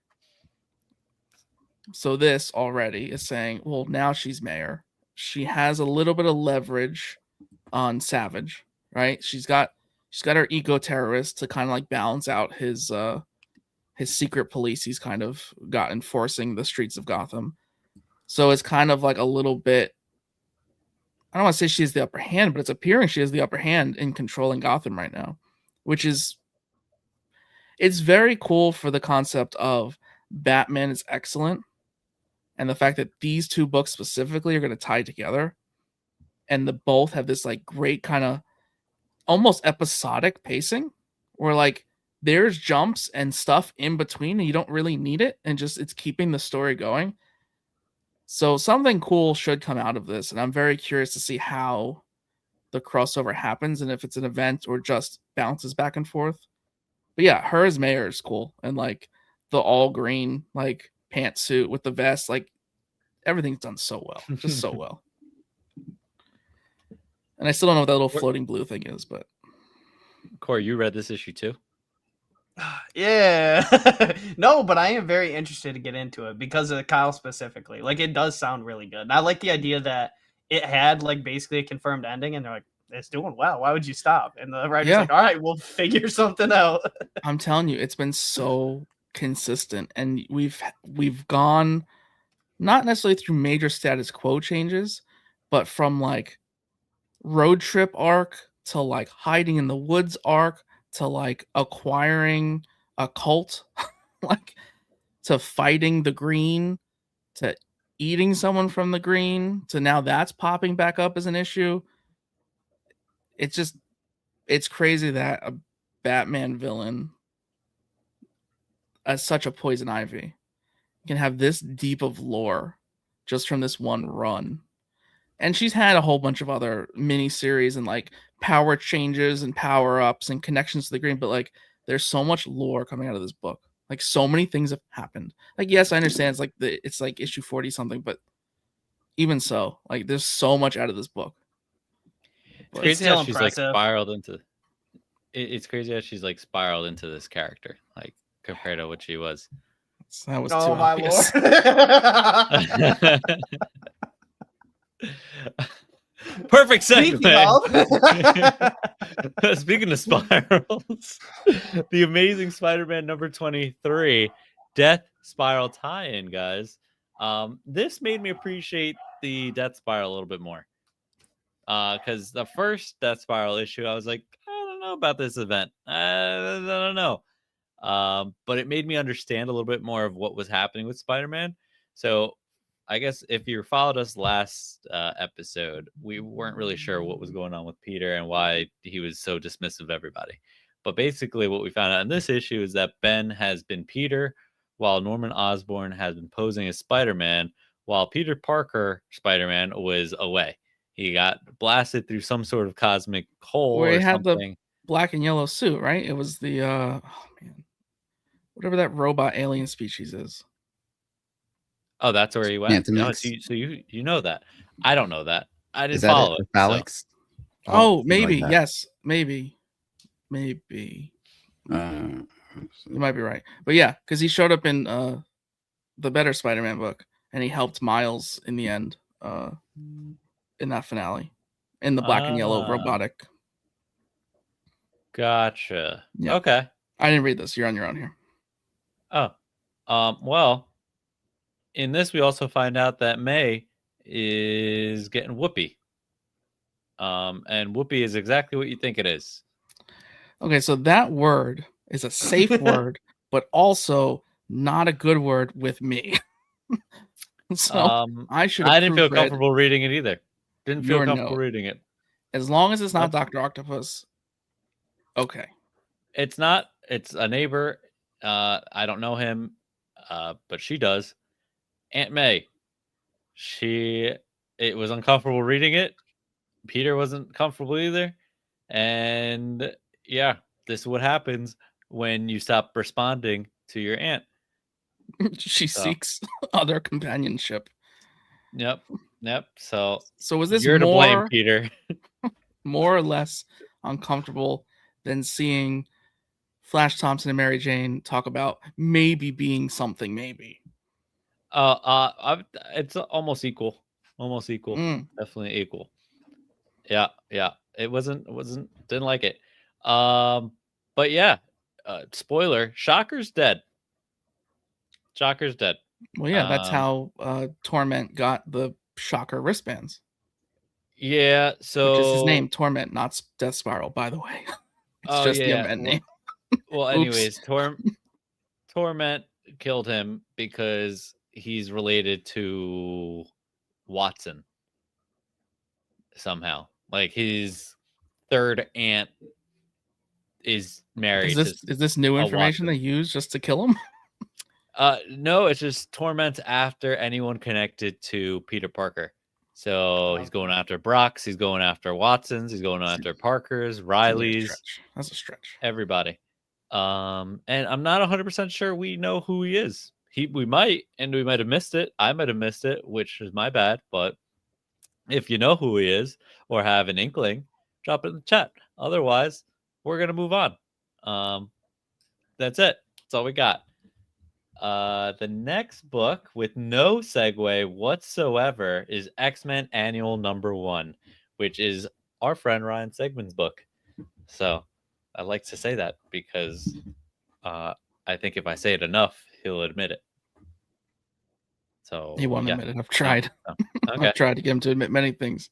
A: so this already is saying, well, now she's mayor. She has a little bit of leverage on Savage, right? She's got her eco-terrorist to kind of like balance out his secret police he's kind of got enforcing the streets of Gotham. So it's kind of like a little bit, I don't want to say she has the upper hand, but it's appearing she has the upper hand in controlling Gotham right now, which is, it's very cool for the concept of Batman is excellent. And the fact that these two books specifically are going to tie together and the both have this like great kind of almost episodic pacing where like there's jumps and stuff in between and you don't really need it, and just it's keeping the story going. So something cool should come out of this, and I'm very curious to see how the crossover happens and if it's an event or just bounces back and forth. But yeah, her as mayor is cool, and like the all green like pantsuit with the vest, like everything's done so well, just so well. And I still don't know what that little floating blue thing is, but
B: Corey, you read this issue too?
C: Yeah. No, but I am very interested to get into it because of Kyle specifically. Like, it does sound really good. And I like the idea that it had like basically a confirmed ending, and they're like, it's doing well. Why would you stop? And the writer's
A: Yeah.
C: like, all right, we'll figure something out.
A: I'm telling you, it's been so consistent, and we've gone not necessarily through major status quo changes, but from like road trip arc to like hiding in the woods arc to like acquiring a cult, like to fighting the green to eating someone from the green to now that's popping back up as an issue. It's crazy that a Batman villain as such a Poison Ivy can have this deep of lore just from this one run. And she's had a whole bunch of other mini series and like power changes and power ups and connections to the green, but like there's so much lore coming out of this book. Like so many things have happened. Like yes, I understand it's like issue 40 something, but even so, like there's so much out of this book.
B: It's crazy
C: still
B: how she's like
C: impressive.
B: spiraled into. It's crazy how she's like spiraled into this character, like compared to what she was.
A: That was
C: Oh
A: too
C: my
A: obvious.
B: Lord. Perfect
C: Speaking
B: segue.
C: of-
B: Speaking of spirals, the Amazing Spider-Man number 23, Death Spiral tie-in, guys. This made me appreciate the Death Spiral a little bit more. Because the first Death Spiral issue, I was like, I don't know about this event. I don't know. But it made me understand a little bit more of what was happening with Spider-Man. So I guess if you followed us last episode, we weren't really sure what was going on with Peter and why he was so dismissive of everybody. But basically what we found out in this issue is that Ben has been Peter, while Norman Osborn has been posing as Spider-Man, while Peter Parker, Spider-Man, was away. He got blasted through some sort of cosmic hole
A: Where
B: or
A: he had
B: something.
A: the black and yellow suit, right? It was the oh man, whatever that robot alien species is.
B: Oh, that's where he went. No,
D: Phantomax?
B: so you know that. I don't know that. I didn't
D: Is that
B: follow
D: it?
B: it.
D: For
B: so-
D: Alex?
A: Oh,
D: something like
A: maybe
D: that.
A: yes, maybe.
D: Uh,
A: You might be right, but yeah, because he showed up in the Better Spider-Man book, and he helped Miles in the end, in that finale, in the black and yellow
B: Ah.
A: robotic.
B: Gotcha.
A: Yeah.
B: Okay.
A: I didn't read this. You're on your own here.
B: Oh. Well, in this we also find out that May is getting Whoopi. And Whoopi is exactly what you think it is.
A: Okay, so that word is a safe word, but also not a good word with me. So I should.
B: I didn't feel
A: proofread.
B: comfortable reading it either. Didn't feel
A: Your
B: comfortable
A: note.
B: reading it.
A: As long as it's not
B: Nope.
A: Dr. Octopus. Okay.
B: It's not. It's a neighbor. I don't know him, but she does. Aunt May. It was uncomfortable reading it. Peter wasn't comfortable either. And yeah, this is what happens when you stop responding to your aunt.
A: She
B: So.
A: seeks other companionship.
B: Yep. So
A: So is this
B: you're to blame,
A: more,
B: Peter.
A: more or less uncomfortable than seeing Flash Thompson and Mary Jane talk about maybe being something, maybe?
B: It's almost equal. Almost equal.
A: Mm.
B: Definitely equal. Yeah. It wasn't didn't like it. But yeah, spoiler, Shocker's dead. Shocker's dead.
A: Well, yeah, that's
B: Um,
A: how Torment got the Shocker wristbands,
B: Yeah, so
A: which is his name, Torment, not Death Spiral, by the way. It's just the event name.
B: Well,
A: Oops.
B: anyways, Torment killed him because he's related to Watson. somehow. Like his third aunt is married
A: Is this new
B: a
A: information they
B: Watson.
A: use just to kill him?
B: No, it's just torments after anyone connected to Peter Parker. So he's going after Brock's, he's going after Watson's, he's going after Parker's, Riley's,
A: That's a stretch.
B: everybody. And I'm not 100% sure we know who he is. We might, and we might have missed it. I might have missed it, which is my bad. But if you know who he is or have an inkling, drop it in the chat. Otherwise, we're gonna move on. That's it. That's all we got. The next book with no segue whatsoever is X-Men Annual #1, which is our friend Ryan Segman's book. So I like to say that because I think if I say it enough, he'll admit it. So
A: He won't admit it. I've tried.
B: Okay.
A: I've tried to get him to admit many things.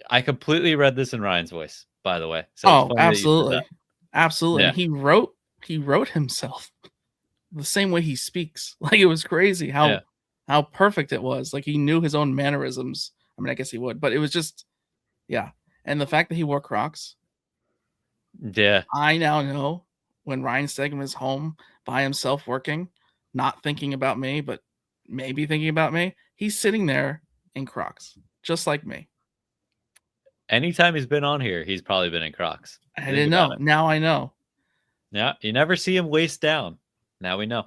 B: I completely read this in Ryan's voice, by the way. So it's funny that you said
A: absolutely.
B: that.
A: Absolutely.
B: Yeah.
A: He wrote himself the same way he speaks. Like it was crazy how perfect it was. Like he knew his own mannerisms. I mean, I guess he would, but it was just And the fact that he wore Crocs.
B: Yeah.
A: I now know when Ryan Stegman is home by himself working, not thinking about me, but maybe thinking about me, he's sitting there in Crocs, just like me.
B: Anytime he's been on here, he's probably been in Crocs.
A: I didn't know. Now I know.
B: Yeah, you never see him waist down. Now we know.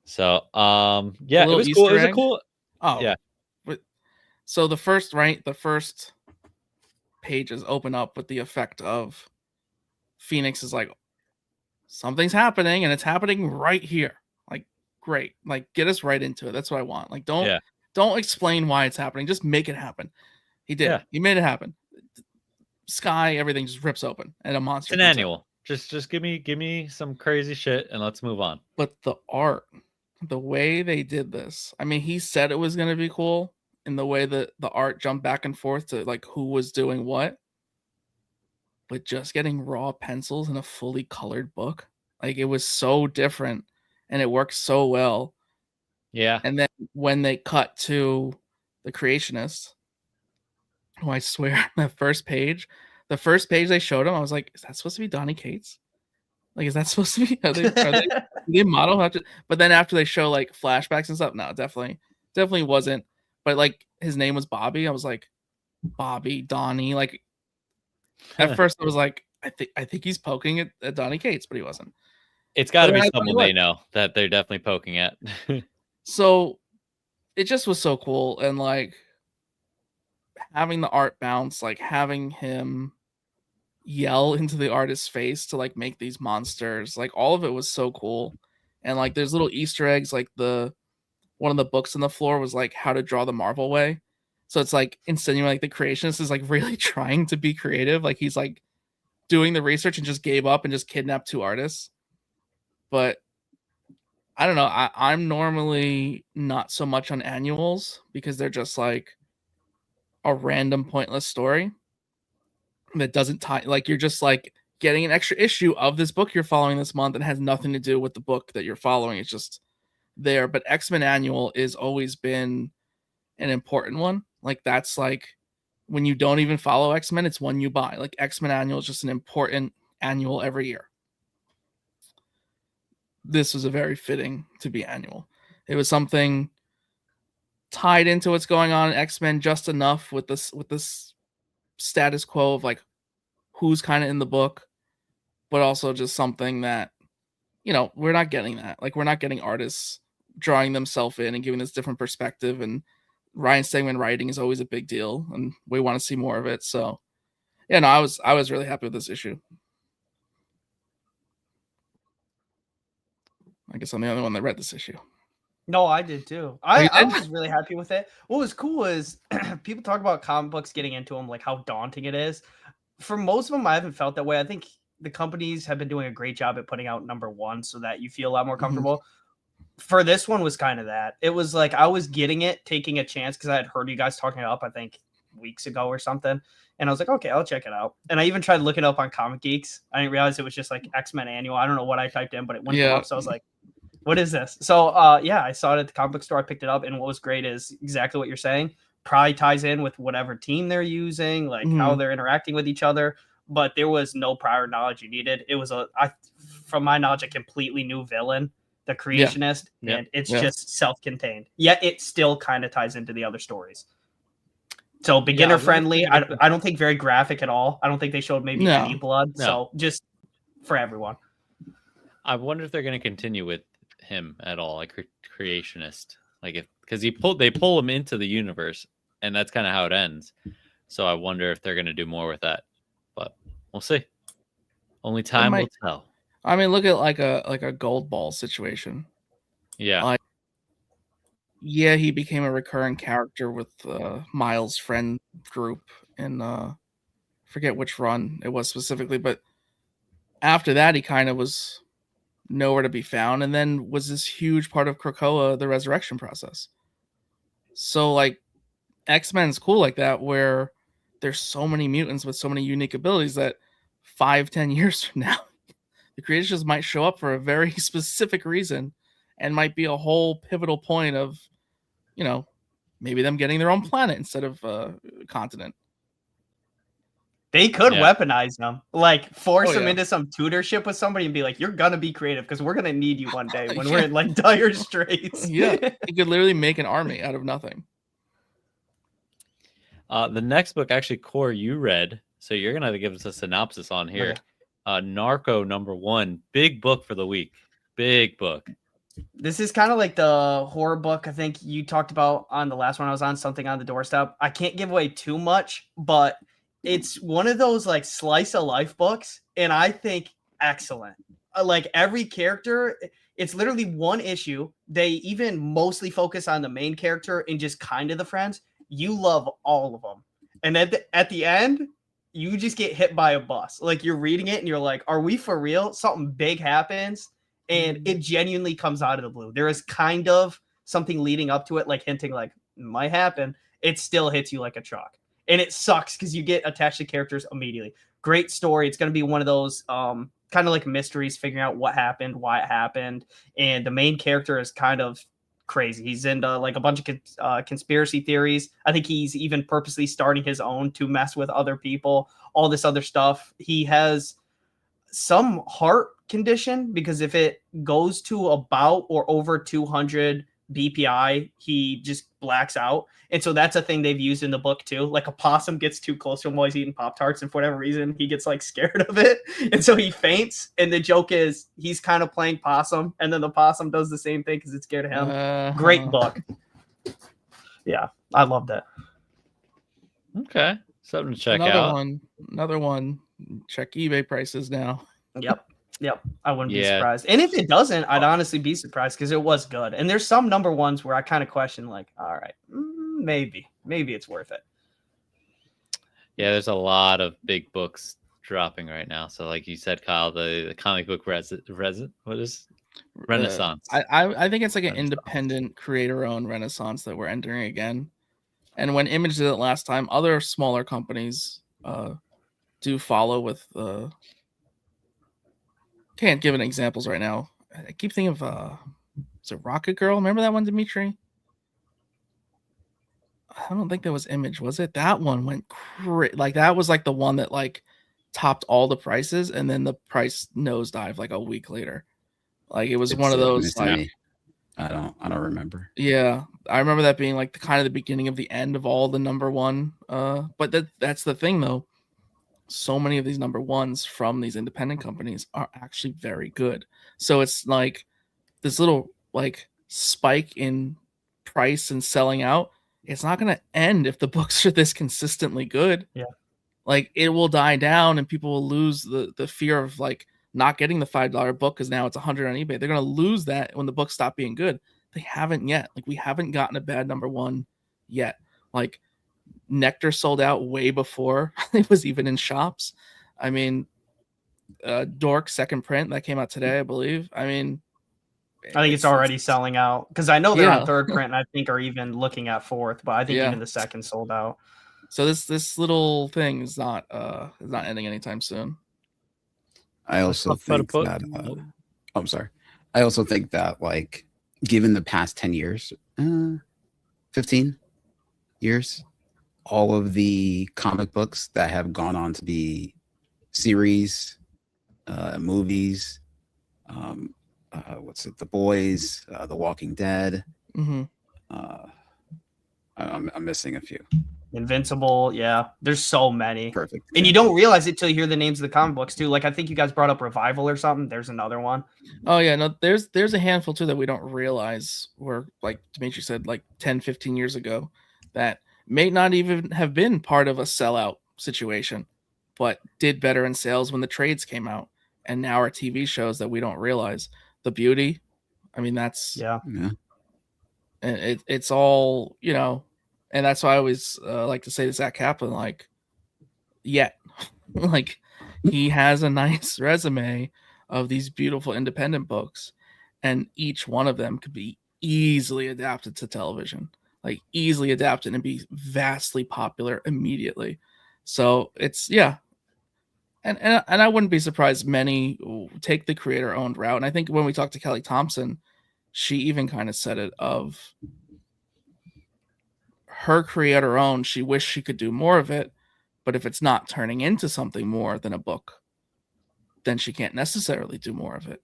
B: So, yeah, it was
A: Easter
B: cool. It was a
A: egg.
B: cool.
A: Oh,
B: yeah.
A: So the first pages open up with the effect of Phoenix is like, something's happening and it's happening right here. Like, great. Like, get us right into it. That's what I want. Like, don't explain why it's happening. Just make it happen. He did.
B: Yeah.
A: He made it happen. Sky, everything just rips open and a monster.
B: It's an annual. Just give me some crazy shit and let's move on.
A: But the art, the way they did this, I mean, he said it was going to be cool in the way that the art jumped back and forth to like who was doing what. But just getting raw pencils in a fully colored book, like it was so different and it worked so well.
B: Yeah.
A: And then when they cut to the Creationist, who I swear the first page they showed him, I was like, is that supposed to be Donny Cates? Like, is that supposed to be? Are they model? But then after they show like flashbacks and stuff, no, definitely wasn't. But like his name was Bobby. I was like, Bobby, Donnie. Like at first I was like, I think he's poking at Donny Cates, but he wasn't.
B: It's got to be someone they know that they're definitely poking at.
A: So it just was so cool, and like having the art bounce, like having him yell into the artist's face to like make these monsters, like all of it was so cool. And like there's little Easter eggs, like one of the books on the floor was like how to draw the Marvel way. So it's like insinuating like the Creationist is like really trying to be creative. Like he's like doing the research and just gave up and just kidnapped 2 artists. But I don't know. I'm normally not so much on annuals because they're just like a random pointless story that doesn't tie. Like you're just like getting an extra issue of this book you're following this month and has nothing to do with the book that you're following. It's just there. But X-Men Annual has always been an important one. Like that's like when you don't even follow X-Men, it's one you buy. Like X-Men Annual is just an important annual every year. This was a very fitting to be annual. It was something tied into what's going on in X-Men just enough with this status quo of like who's kind of in the book, but also just something that, you know, we're not getting that. Like we're not getting artists drawing themselves in and giving this different perspective, and Ryan Stegman writing is always a big deal and we want to see more of it. So yeah, no, I was really happy with this issue. I guess I'm the only one that read this issue.
C: No, I did too. I was really happy with it. What was cool is people talk about comic books, getting into them, like how daunting it is. For most of them, I haven't felt that way. I think the companies have been doing a great job at putting out #1 so that you feel a lot more comfortable. For this one was kind of that. It was like I was getting it, taking a chance because I had heard you guys talking it up, I think weeks ago or something. And I was like, okay, I'll check it out. And I even tried looking it up on Comic Geeks. I didn't realize it was just like X-Men Annual. I don't know what I typed in, but it went up. So I was like, what is this? So yeah, I saw it at the comic book store. I picked it up, and what was great is exactly what you're saying. probably ties in with whatever team they're using, like how they're interacting with each other. But there was no prior knowledge you needed. It was from my knowledge, a completely new villain, the Creationist, and it's just self-contained. Yet it still kind of ties into the other stories. So beginner friendly. I don't think very graphic at all. I don't think they showed maybe any blood. No. So just for everyone.
B: I wonder if they're going to continue with him at all, like Creationist, like because they pull him into the universe, and that's kind of how it ends. So I wonder if they're going to do more with that, but we'll see. Only time will tell.
A: I mean, look at like a Gold Ball situation.
B: Yeah.
A: Yeah, he became a recurring character with Miles' friend group in forget which run it was specifically, but after that he kind of was nowhere to be found, and then was this huge part of Krakoa, the resurrection process. So like X-Men's cool like that, where there's so many mutants with so many unique abilities that 5-10 years from now the Creationists might show up for a very specific reason and might be a whole pivotal point of, maybe them getting their own planet instead of continent.
C: They could weaponize them, like force them into some tutorship with somebody and be like, you're going to be creative because we're going to need you one day when we're in like dire straits.
A: Yeah. You could literally make an army out of nothing.
B: The next book, actually, Core, you read, so you're going to have to give us a synopsis on here. Narco #1, big book for the week. Big book.
C: This is kind of like the horror book I think you talked about on the last one I was on, Something on the Doorstep. I can't give away too much, but it's one of those like slice of life books, and I think excellent. Like every character, it's literally one issue. They even mostly focus on the main character and just kind of the friends. You love all of them. And at the end, you just get hit by a bus. Like you're reading it and you're like, are we for real? Something big happens. And it genuinely comes out of the blue. There is kind of something leading up to it, like hinting like it might happen. It still hits you like a truck. And it sucks because you get attached to characters immediately. Great story. It's going to be one of those kind of like mysteries, figuring out what happened, why it happened. And the main character is kind of crazy. He's into like a bunch of conspiracy theories. I think he's even purposely starting his own to mess with other people, all this other stuff. He has some heart condition because if it goes to about or over 200 BPI, he just blacks out. And so that's a thing they've used in the book too. Like a possum gets too close to him while he's eating Pop-Tarts, and for whatever reason, he gets like scared of it. And so he faints. And the joke is he's kind of playing possum, and then the possum does the same thing because it's scared of him. Great book. Yeah, I loved it.
B: Okay. Something to check out.
A: Another one. Check eBay prices now.
C: Yep. I wouldn't be surprised. And if it doesn't, I'd honestly be surprised because it was good. And there's some #1s where I kind of question, like, all right, maybe it's worth it.
B: Yeah, there's a lot of big books dropping right now. So like you said, Kyle, the comic book Renaissance.
A: I think it's like an independent creator-owned Renaissance that we're entering again. And when Image did it last time, other smaller companies do follow with can't give any examples right now. I keep thinking of is it Rocket Girl? Remember that one, Dimitri? I don't think that was Image, was it? That one went like that was like the one that like topped all the prices, and then the price nosedive like a week later. Like it was one of those. Like,
D: I don't remember.
A: Yeah, I remember that being like the kind of the beginning of the end of all the #1. But that's the thing though. So many of these #1s from these independent companies are actually very good. So it's like this little like spike in price and selling out. It's not going to end if the books are this consistently good.
C: Yeah.
A: Like it will die down and people will lose the fear of like not getting the $5 book because now it's 100 on eBay. They're going to lose that when the books stop being good. They haven't yet. Like we haven't gotten a bad #1 yet. Like Nectar sold out way before it was even in shops. I mean, Dork second print that came out today, I believe. I mean,
C: I think it's already selling out because I know they're on third print and I think are even looking at fourth, but I think even the second sold out.
A: So this little thing is not ending anytime soon.
D: I also think that I'm sorry. I also think that like given the past 10 years, 15, years, all of the comic books that have gone on to be series, movies, what's it? The Boys, The Walking Dead.
A: Hmm.
D: I'm missing a few.
C: Invincible, yeah. There's so many.
D: Perfect.
C: And you don't realize it till you hear the names of the comic books too. Like I think you guys brought up Revival or something. There's another one.
A: Oh yeah, no, there's a handful too that we don't realize were, like Dimitri said, like 10, 15 years ago, that may not even have been part of a sellout situation, but did better in sales when the trades came out, and now are TV shows that we don't realize. The Beauty, I mean, that's
C: Yeah.
D: Yeah.
A: and it's all, you know, and that's why I always like to say to Zach Kaplan, like, yet, like, he has a nice resume of these beautiful independent books, and each one of them could be easily adapted to television, like easily adapted and be vastly popular immediately. So it's, yeah. And I wouldn't be surprised many take the creator owned route. And I think when we talked to Kelly Thompson, she even kind of said it of her creator owned. She wished she could do more of it, but if it's not turning into something more than a book, then she can't necessarily do more of it.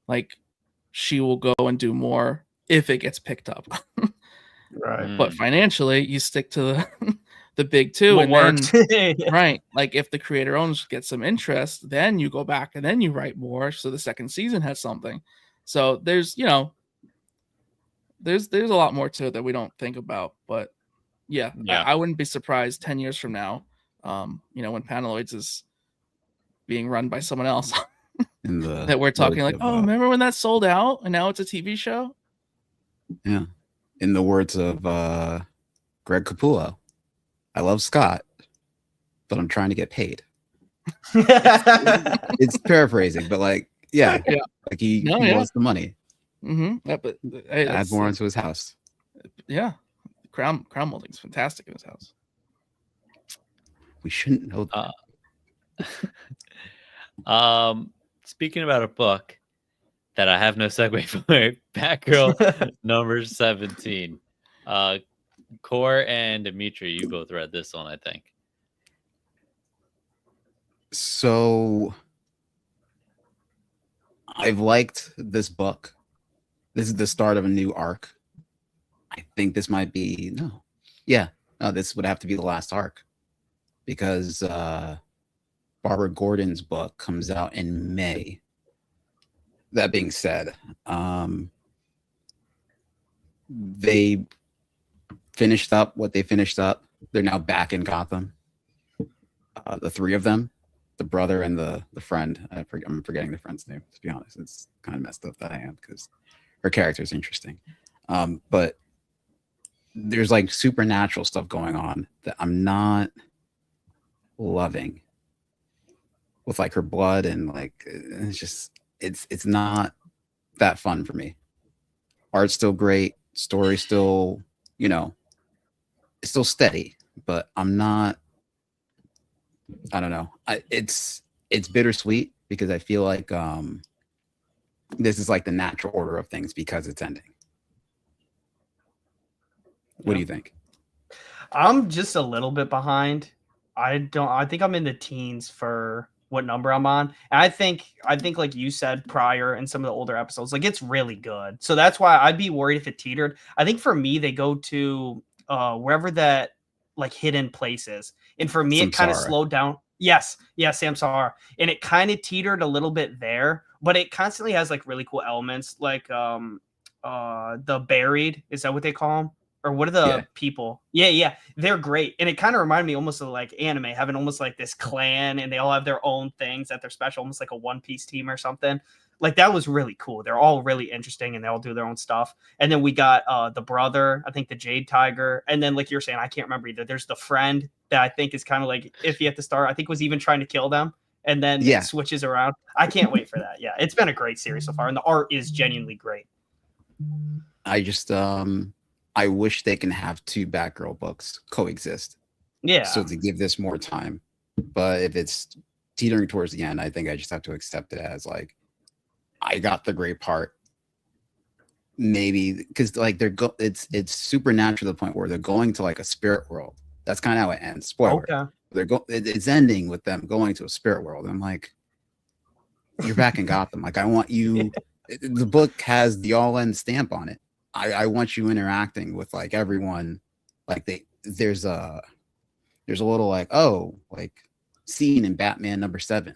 A: Like, she will go and do more if it gets picked up.
C: Right.
A: But financially, you stick to the big two,
C: What
A: and
C: works.
A: then right, like if the creator owns get some interest, then you go back and then you write more, so the second season has something. So there's, you know, there's a lot more to it that we don't think about. But yeah, I wouldn't be surprised 10 years from now, you know, when Panaloids is being run by someone else,
D: In the
A: that we're talking like,
D: words of,
A: oh, remember when that sold out and now it's a TV show?
D: yeah. In the words of Greg Capullo, I love Scott, but I'm trying to get paid. It's paraphrasing, but like, yeah,
A: Yeah.
D: like he
A: Yeah.
D: wants the money.
A: Mm-hmm. Yeah, but hey,
D: Add more into his house.
A: yeah, crown molding's fantastic in his house.
D: We shouldn't know that.
B: Speaking about a book that I have no segue for, Batgirl number 17. Core and Dimitri, you both read this one, I think.
D: So I've liked this book. This is the start of a new arc. I think this might be this would have to be the last arc, because Barbara Gordon's book comes out in May. That being said, they finished up what they finished up. They're now back in Gotham. The three of them, the brother and the friend. I'm forgetting the friend's name, to be honest. It's kind of messed up that I am, because her character is interesting. But there's like supernatural stuff going on that I'm not loving, with like her blood, and like it's just it's not that fun for me. Art's still great, story still, you know, it's still steady, but I'm not, I don't know. It's bittersweet, because I feel like this is like the natural order of things because it's ending. What do you think?
C: I'm just a little bit behind. I think I'm in the teens for what number I'm on. And I think like you said prior in some of the older episodes, like it's really good. So that's why I'd be worried if it teetered. I think for me, they go to wherever that like hidden place is. And for me, it kind of slowed down. Yes, Samsara. And it kind of teetered a little bit there, but it constantly has like really cool elements, like the Buried. Is that what they call them? Or what are the people? Yeah. They're great. And it kind of reminded me almost of like anime, having almost like this clan, and they all have their own things that they're special, almost like a One Piece team or something. Like that was really cool. They're all really interesting, and they all do their own stuff. And then we got the brother, I think the Jade Tiger. And then like you're saying, I can't remember either. There's the friend that I think is kind of like iffy at the start. I think was even trying to kill them. And then it switches around. I can't wait for that. Yeah, it's been a great series so far. And the art is genuinely great.
D: I just I wish they can have two Batgirl books coexist.
C: Yeah.
D: So to give this more time. But if it's teetering towards the end, I think I just have to accept it as like, I got the great part. maybe because like it's supernatural to the point where they're going to like a spirit world. That's kind of how it ends. Spoiler.
C: Okay.
D: It's ending with them going to a spirit world. And I'm like, you're back in Gotham. Like, I want you. The book has the all end stamp on it. I want you interacting with like everyone. Like there's a little like scene in Batman #7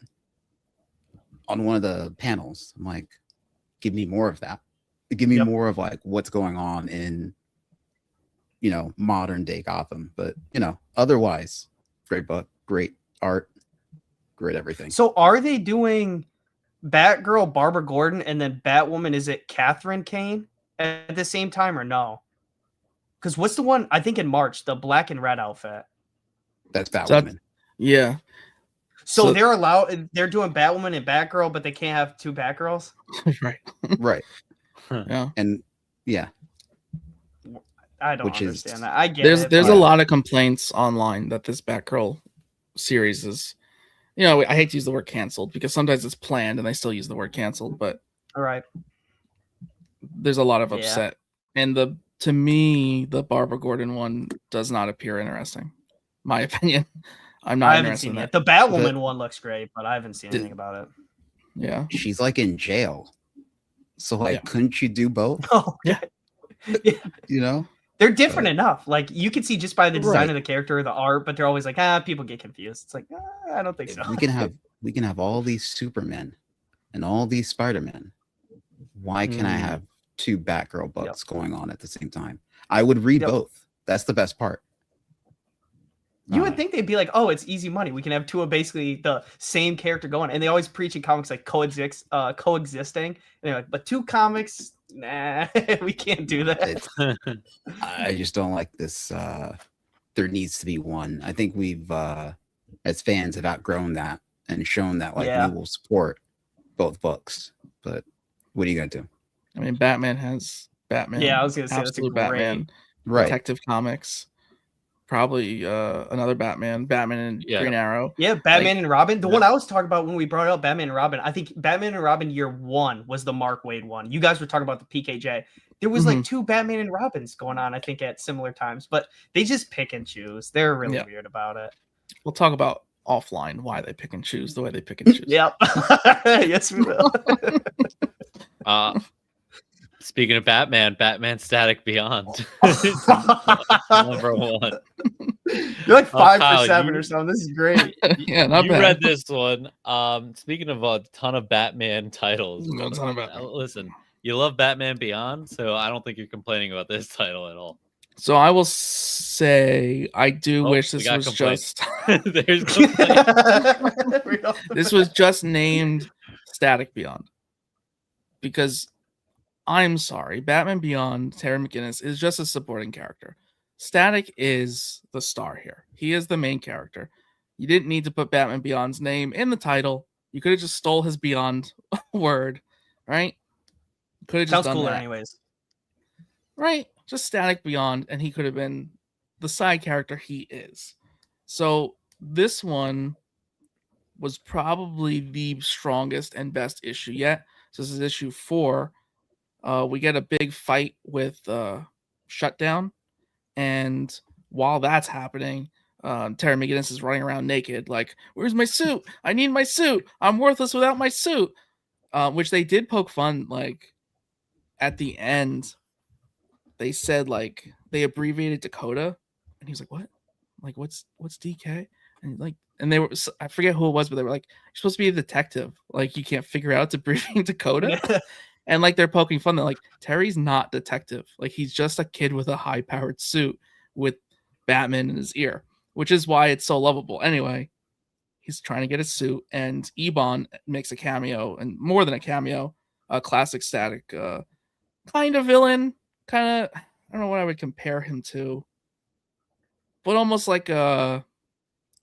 D: on one of the panels. I'm like, give me more of that. Give me more of like what's going on in modern day Gotham. But otherwise, great book, great art, great everything.
C: So are they doing Batgirl, Barbara Gordon, and then Batwoman? Is it Catherine Kane at the same time or no? Because what's the one I think in March, the black and red outfit?
D: That's Batwoman.
A: Yeah.
C: So they're doing Batwoman and Batgirl, but they can't have two Batgirls.
A: Right.
D: Right.
A: Yeah.
D: And yeah.
C: I don't
D: Which
C: understand
D: is-
C: that. I get
A: There's
C: it.
A: a
C: but-
A: lot of complaints online that this Batgirl series is, I hate to use the word canceled because sometimes it's planned and they still use the word canceled, but
C: All right.
A: there's a lot of
C: Yeah.
A: upset. And to me, the Barbara Gordon one does not appear interesting. My opinion. I'm not
C: I haven't
A: interested
C: seen
A: in
C: it.
A: that.
C: The Batwoman one looks great, but I haven't seen anything about it.
A: Yeah.
D: She's like in jail. So like,
A: Yeah.
D: couldn't you do both?
C: Oh,
A: Yeah.
C: They're different enough. Like you can see just by the design
D: Right.
C: of the character or the art, but they're always like, people get confused. It's like, I don't think so.
D: We can have all these Supermen and all these Spider-Men. Why can I have two Batgirl books going on at the same time? I would read both. That's the best part.
C: You would think they'd be like, oh, it's easy money. We can have two of basically the same character going. And they always preach in comics like coexisting. And they're like, but two comics, nah, we can't do that.
D: I just don't like this. There needs to be one. I think we've, as fans, have outgrown that and shown that we will support both books. But what are you gonna do?
A: I mean, Batman has Batman.
C: Yeah, I was gonna say that's a
A: Absolute
C: great.
A: Batman.
D: Right.
A: Detective Comics. Probably another Batman and Green Arrow.
C: Yeah, Batman and Robin. The one I was talking about when we brought up Batman and Robin, I think Batman and Robin year 1 was the Mark Waid one. You guys were talking about the PKJ. There was like two Batman and Robins going on, I think, at similar times, but they just pick and choose. They're really weird about it.
A: We'll talk about offline why they pick and choose the way they pick and choose.
C: Yep. Yes, we will.
B: Speaking of Batman Static Beyond. Number 1.
C: You're like 5
B: Kyle,
C: for 7 or something. This is great.
A: Yeah, not
B: you
A: bad.
B: read this one. Speaking of a ton of Batman titles,
A: No ton of Batman.
B: listen, you love Batman Beyond, so I don't think you're complaining about this title at all.
A: So I will say I do wish
B: we
A: this
B: got
A: was
B: complaints.
A: just
B: There's complaints.
A: this was just named Static Beyond. Because I'm sorry, Batman Beyond, Terry McGinnis is just a supporting character. Static is the star here. He is the main character. You didn't need to put Batman Beyond's name in the title. You could have just stole his Beyond word, right? Could have just
C: Sounds
A: done
C: cooler
A: that.
C: anyways.
A: Right? Just Static Beyond, and he could have been the side character he is. So this one was probably the strongest and best issue yet. So this is issue 4. We get a big fight with Shutdown, and while that's happening, Terry McGinnis is running around naked, like, "Where's my suit? I need my suit. I'm worthless without my suit." Which they did poke fun, like at the end. They said like they abbreviated Dakota, and he was like, "What? Like what's DK?" And they were, I forget who it was, but they were like, "You're supposed to be a detective. Like you can't figure out it's abbreviating Dakota." And like they're poking fun. They're like, Terry's not detective. Like he's just a kid with a high-powered suit with Batman in his ear, which is why it's so lovable. Anyway, he's trying to get a suit, and Ebon makes a cameo, and more than a cameo, a classic Static kind of villain. Kind of, I don't know what I would compare him to, but almost like a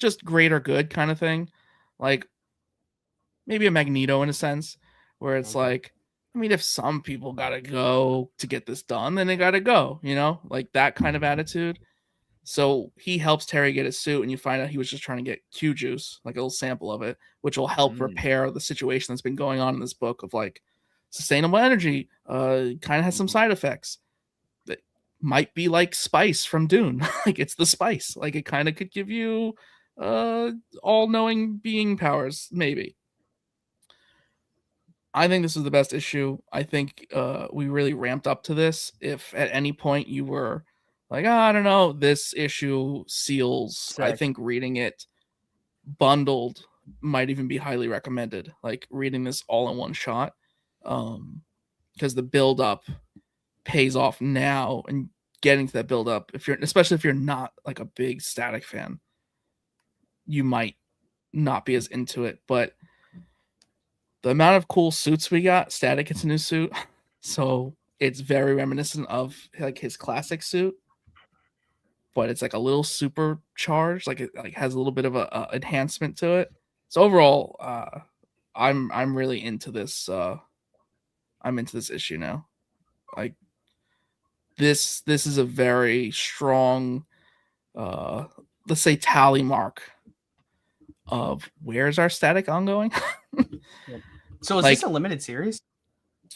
A: just greater good kind of thing. Like maybe a Magneto in a sense, where it's like, I mean, if some people gotta go to get this done, then they gotta go, like that kind of attitude. So he helps Terry get his suit, and you find out he was just trying to get Q juice, like a little sample of it, which will help repair the situation that's been going on in this book of like sustainable energy. Kind of has some side effects that might be like spice from Dune. Like it's the spice. Like it kind of could give you all-knowing being powers, maybe. I think this is the best issue. I think we really ramped up to this. If at any point you were like, oh, I don't know, this issue seals. I
C: Sick.
A: think reading it bundled might even be highly recommended. Like reading this all in one shot, because the build up pays off now, and getting to that build up, especially if you're not like a big Static fan, you might not be as into it. But the amount of cool suits we got, Static gets a new suit, so it's very reminiscent of like his classic suit, but it's like a little supercharged, like it like has a little bit of a enhancement to it. So overall, I'm really into this. I'm into this issue now. Like this is a very strong, let's say, tally mark of where's our Static ongoing.
C: So is
A: Like-
C: this a limited series?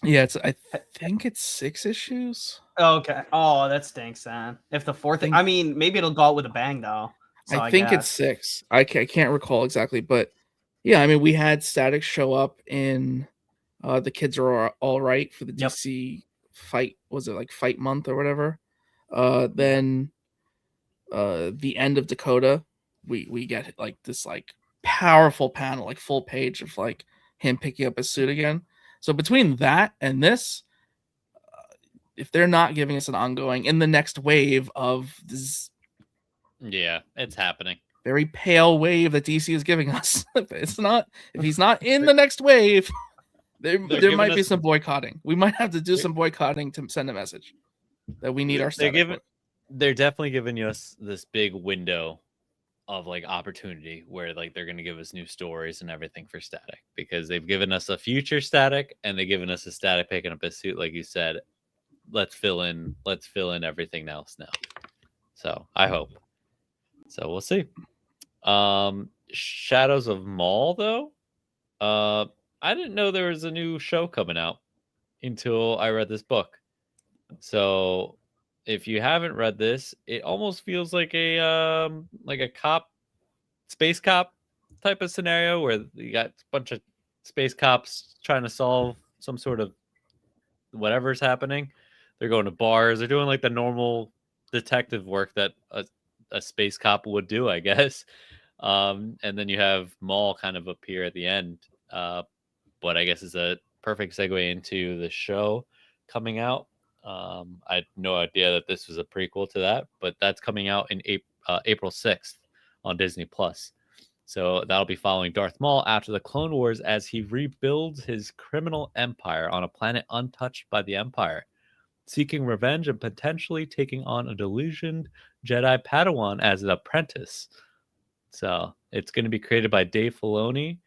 A: Yeah, I think it's 6 issues.
C: Oh, okay. Oh, that stinks, then. If the fourth,
A: Think-
C: I mean, maybe it'll go out with a bang, though. So
A: I think it's
C: guess.
A: 6. I can't recall exactly, but yeah, I mean, we had Static show up in The Kids Are All Right for the
C: Yep.
A: DC fight. Was it like Fight Month or whatever? Then the end of Dakota, we get like this like powerful panel, like full page of like him picking up his suit again. So between that and this, if they're not giving us an ongoing in the next wave of this
B: Yeah, it's happening.
A: very pale wave that DC is giving us, if he's not in the next wave, there
B: giving
A: might be
B: us-
A: some boycotting. We might have to do some boycotting to send a message that we need our Static.
B: They're definitely giving us this big window of like opportunity where like they're going to give us new stories and everything for Static, because they've given us a future Static and they've given us a Static picking up his suit, like you said. Let's fill in everything else now. So I hope. So we'll see. Shadows of Maul, though. I didn't know there was a new show coming out until I read this book. So if you haven't read this, it almost feels like a space cop type of scenario where you got a bunch of space cops trying to solve some sort of whatever's happening. They're going to bars. They're doing like the normal detective work that a space cop would do, I guess. And then you have Maul kind of appear at the end. But I guess it's a perfect segue into the show coming out. I had no idea that this was a prequel to that, but that's coming out in April 6th on Disney Plus. So that'll be following Darth Maul after the Clone Wars as he rebuilds his criminal empire on a planet untouched by the Empire, seeking revenge and potentially taking on a delusioned Jedi Padawan as an apprentice. So it's going to be created by Dave Filoni,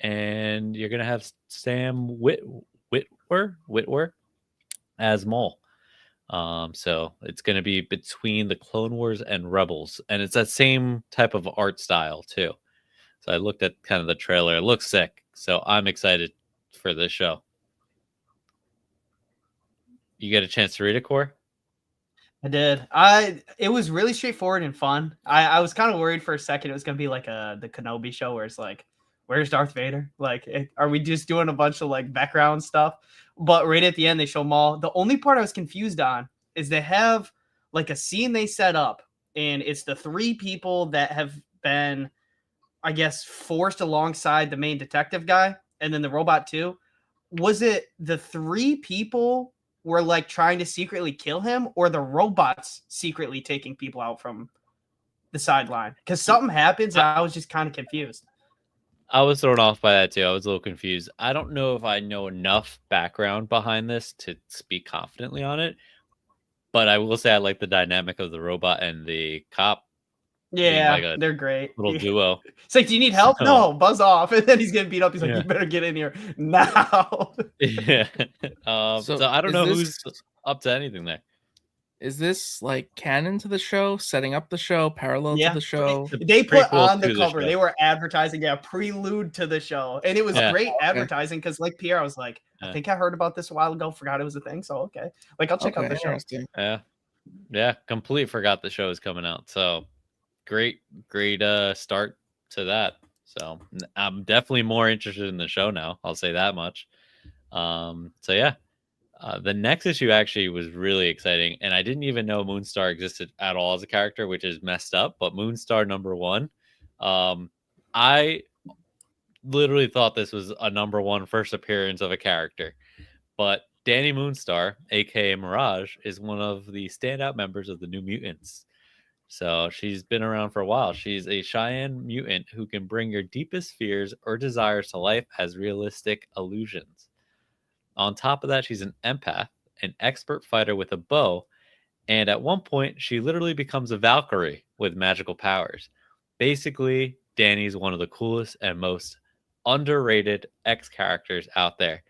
B: and you're going to have Sam Witwer as Maul. So it's going to be between the Clone Wars and Rebels, and it's that same type of art style too. So I looked at kind of the trailer. It looks sick. So I'm excited for this show. You get a chance to read it, Core?
C: I did. It was really straightforward and fun. I was kind of worried for a second it was gonna be like the Kenobi show where it's like, where's Darth Vader? Like, are we just doing a bunch of like background stuff? But right at the end they show Maul. The only part I was confused on is they have like a scene they set up, and it's the 3 people that have been, I guess, forced alongside the main detective guy, and then the robot too. Was it the 3 people were like trying to secretly kill him, or the robots secretly taking people out from the sideline? Because something happens, and I was just kind of confused.
B: I was thrown off by that too. I was a little confused. I don't know if I know enough background behind this to speak confidently on it, but I will say I like the dynamic of the robot and the cop.
C: Yeah,
B: like a
C: they're great.
B: Little duo.
C: It's like, do you need help?
B: So-
C: No, buzz off. And then he's getting beat up. He's like,
B: Yeah.
C: you better get in here now.
B: Yeah. So I don't
A: is
B: know
A: this-
B: who's up to anything there.
A: Is this like canon to the show, setting up the show, parallel
C: Yeah.
A: to the show?
C: They put
B: Prequel
C: on
B: to
C: the
B: the
C: cover.
B: show.
C: They were advertising, prelude to the show. And it was
B: Yeah.
C: great advertising because, like Pierre, I was like, I think I heard about this a while ago. Forgot it was a thing. So okay, like I'll check out the show.
A: Interesting.
B: Yeah, completely forgot the show is coming out. So great start to that. So I'm definitely more interested in the show now. I'll say that much. So yeah, the next issue actually was really exciting, and I didn't even know Moonstar existed at all as a character, which is messed up. But Moonstar #1, I literally thought this was a #1 first appearance of a character, but Danny Moonstar, aka Mirage, is one of the standout members of the New Mutants. So she's been around for a while. She's a Cheyenne mutant who can bring your deepest fears or desires to life as realistic illusions. On top of that, she's an empath, an expert fighter with a bow, and at one point, she literally becomes a Valkyrie with magical powers. Basically, Danny's one of the coolest and most underrated X characters out there.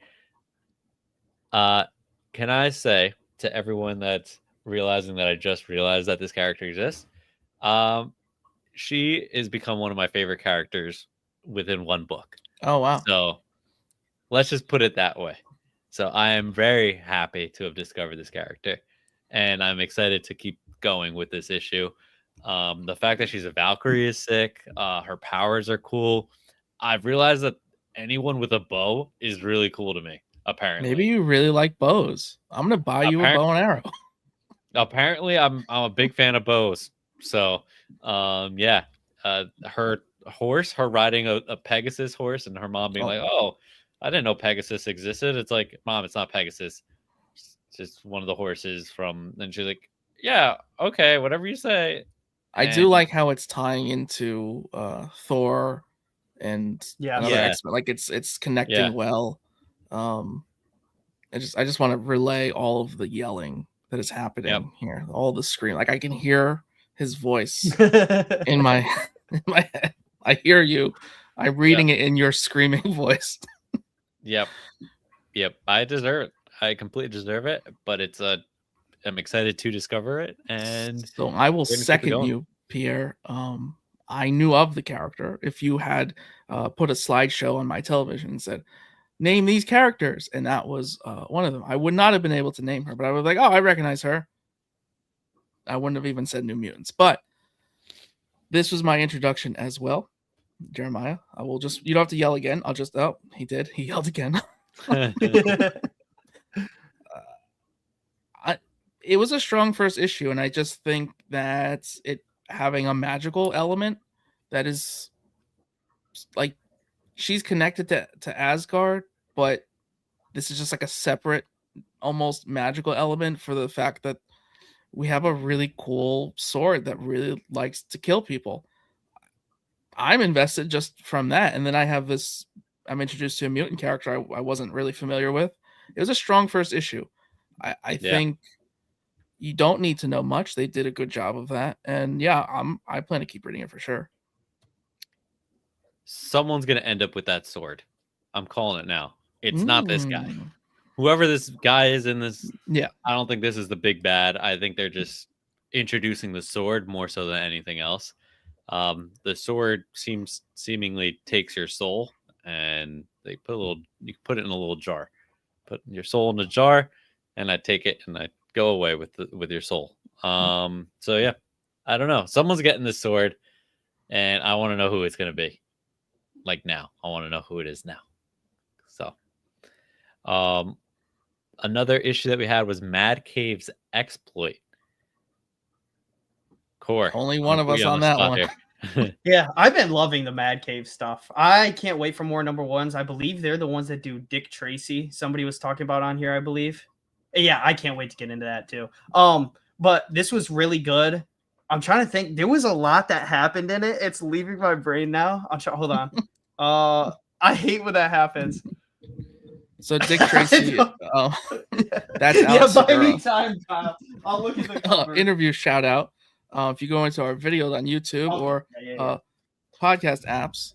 B: Can I say to everyone that's realizing that I just realized that this character exists, she has become one of my favorite characters within one book.
A: Oh wow.
B: So let's just put it that way. So I am very happy to have discovered this character, and I'm excited to keep going with this issue. The fact that she's a Valkyrie is sick. Her powers are cool. I've realized that anyone with a bow is really cool to me. Apparently,
A: Maybe you really like bows. I'm gonna buy you a bow and arrow.
B: Apparently, I'm a big fan of bows. So, yeah, her horse, her riding a Pegasus horse, and her mom being like, "Oh, I didn't know Pegasus existed." It's like, Mom, it's not Pegasus. It's just one of the horses from. And she's like, "Yeah, okay, whatever you say."
A: I do like how it's tying into Thor and another X-Men. Like it's connecting well. I just want to relay all of the yelling that is happening here, all the scream. Like I can hear his voice in my head. I hear you. I'm reading it in your screaming voice.
B: Yep. I deserve it. I completely deserve it. But I'm excited to discover it, and
A: so I will second you, Pierre. I knew of the character. If you had put a slideshow on my television and said, "Name these characters," and that was one of them, I would not have been able to name her, but I was like, "Oh, I recognize her." I wouldn't have even said New Mutants, but this was my introduction as well. Jeremiah, I will just, you don't have to yell again. I'll just, oh, he yelled again. It was a strong first issue, and I just think that it having a magical element that is like, she's connected to Asgard, but this is just like a separate, almost magical element for the fact that we have a really cool sword that really likes to kill people. I'm invested just from that. And then I'm introduced to a mutant character I wasn't really familiar with. It was a strong first issue. I think you don't need to know much. They did a good job of that. And I plan to keep reading it for sure.
B: Someone's going to end up with that sword. I'm calling it now. It's not this guy. Whoever this guy is in this, I don't think this is the big bad. I think they're just introducing the sword more so than anything else. The sword seemingly takes your soul, and they you put it in a little jar. Put your soul in a jar, and I take it and I go away with your soul. So yeah, I don't know. Someone's getting this sword, and I want to know who it's going to be. Like now, I want to know who it is now. So, another issue that we had was Mad Cave's Exploit. Core.
A: Only one of us on that one.
C: Yeah, I've been loving the Mad Cave stuff. I can't wait for more #1s. I believe they're the ones that do Dick Tracy. Somebody was talking about on here, I believe. Yeah, I can't wait to get into that too. But this was really good. I'm trying to think. There was a lot that happened in it. It's leaving my brain now. Hold on. I hate when that happens.
A: So Dick Tracy, that's
C: Alex buy me time, Kyle. I'll look at the cover.
A: Interview shout out. If you go into our videos on YouTube or podcast apps,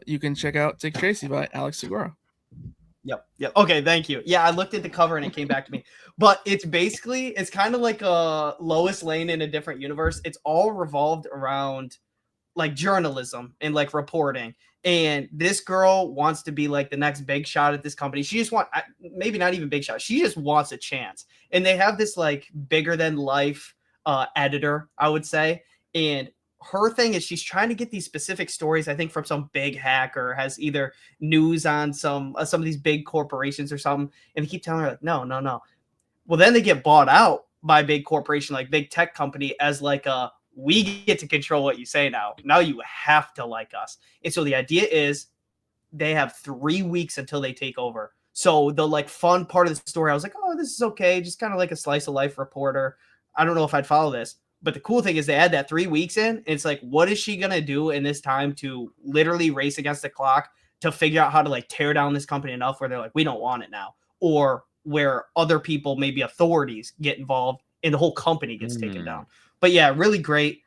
A: you can check out Dick Tracy by Alex Segura.
C: Yep. Okay, thank you. Yeah, I looked at the cover and it came back to me. But it's kind of like a Lois Lane in a different universe. It's all revolved around like journalism and like reporting. And this girl wants to be like the next big shot at this company. She just maybe not even big shot. She just wants a chance. And they have this like bigger than life editor, I would say. And her thing is she's trying to get these specific stories, I think, from some big hacker, has either news on some of these big corporations or something. And they keep telling her like, no. Well, then they get bought out by a big corporation, like big tech company, as like we get to control what you say now. Now you have to like us. And so the idea is they have 3 weeks until they take over. So the like fun part of the story, I was like, oh, this is okay. Just kind of like a slice of life reporter. I don't know if I'd follow this. But the cool thing is they add that 3 weeks in. It's like, what is she going to do in this time to literally race against the clock to figure out how to like tear down this company enough where they're like, we don't want it now. Or where other people, maybe authorities, get involved and the whole company gets taken down. But yeah, really great.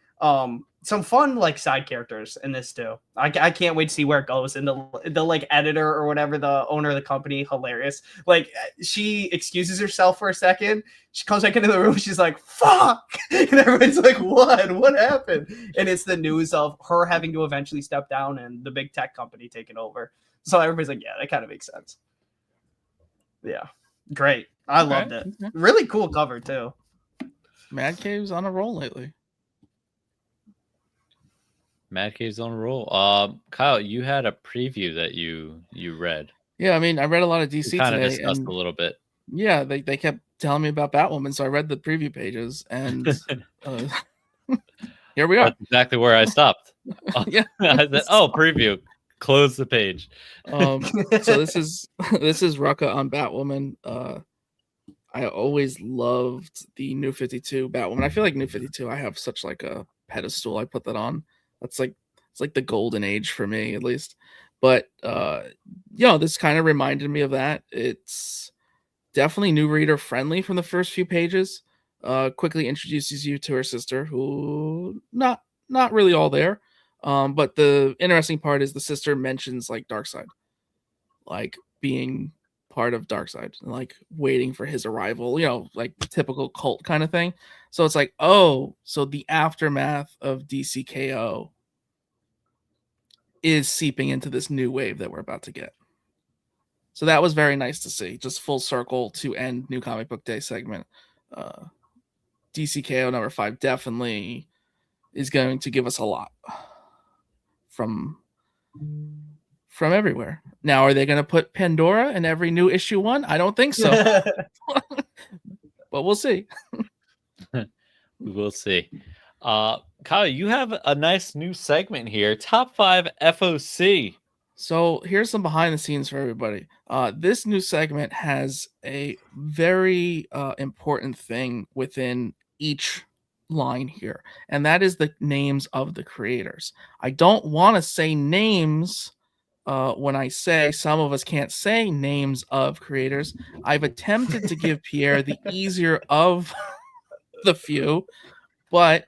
C: Some fun like side characters in this too. I can't wait to see where it goes. And the like editor or whatever, the owner of the company, hilarious. Like she excuses herself for a second. She comes back into the room. She's like, "Fuck!" And everyone's like, "What? What happened?" And it's the news of her having to eventually step down and the big tech company taking over. So everybody's like, "Yeah, that kind of makes sense." Yeah, great. I loved it. Really cool cover too.
A: Mad Cave's on a roll lately.
B: Mad Cave's on a roll. Kyle, you had a preview that you read.
A: Yeah, I mean, I read a lot of DC
B: kind
A: today.
B: Of discussed a little bit.
A: Yeah, they kept telling me about Batwoman, so I read the preview pages, and here we are.
B: That's exactly where I stopped.
A: Yeah,
B: I said, "Oh, preview." Close the page.
A: So this is Rucka on Batwoman. I always loved the New 52 Batwoman. I feel like New 52, I have such like a pedestal I put that on. It's like the golden age for me, at least. But this kind of reminded me of that. It's definitely new reader friendly from the first few pages. Quickly introduces you to her sister, who not really all there. But the interesting part is the sister mentions like Darkseid, like being part of Darkseid, like waiting for his arrival, like typical cult kind of thing. So it's like, oh, so the aftermath of DCKO is seeping into this new wave that we're about to get. So that was very nice to see. Just full circle to end New Comic Book Day segment. DCKO number 5 definitely is going to give us a lot from everywhere. Now, are they going to put Pandora in every new issue one? I don't think so. But we'll see.
B: We'll see. Kyle, you have a nice new segment here. Top 5 FOC.
A: So here's some behind the scenes for everybody. This new segment has a very important thing within each line here, and that is the names of the creators. I don't want to say names when I say some of us can't say names of creators. I've attempted to give Pierre the easier of the few, but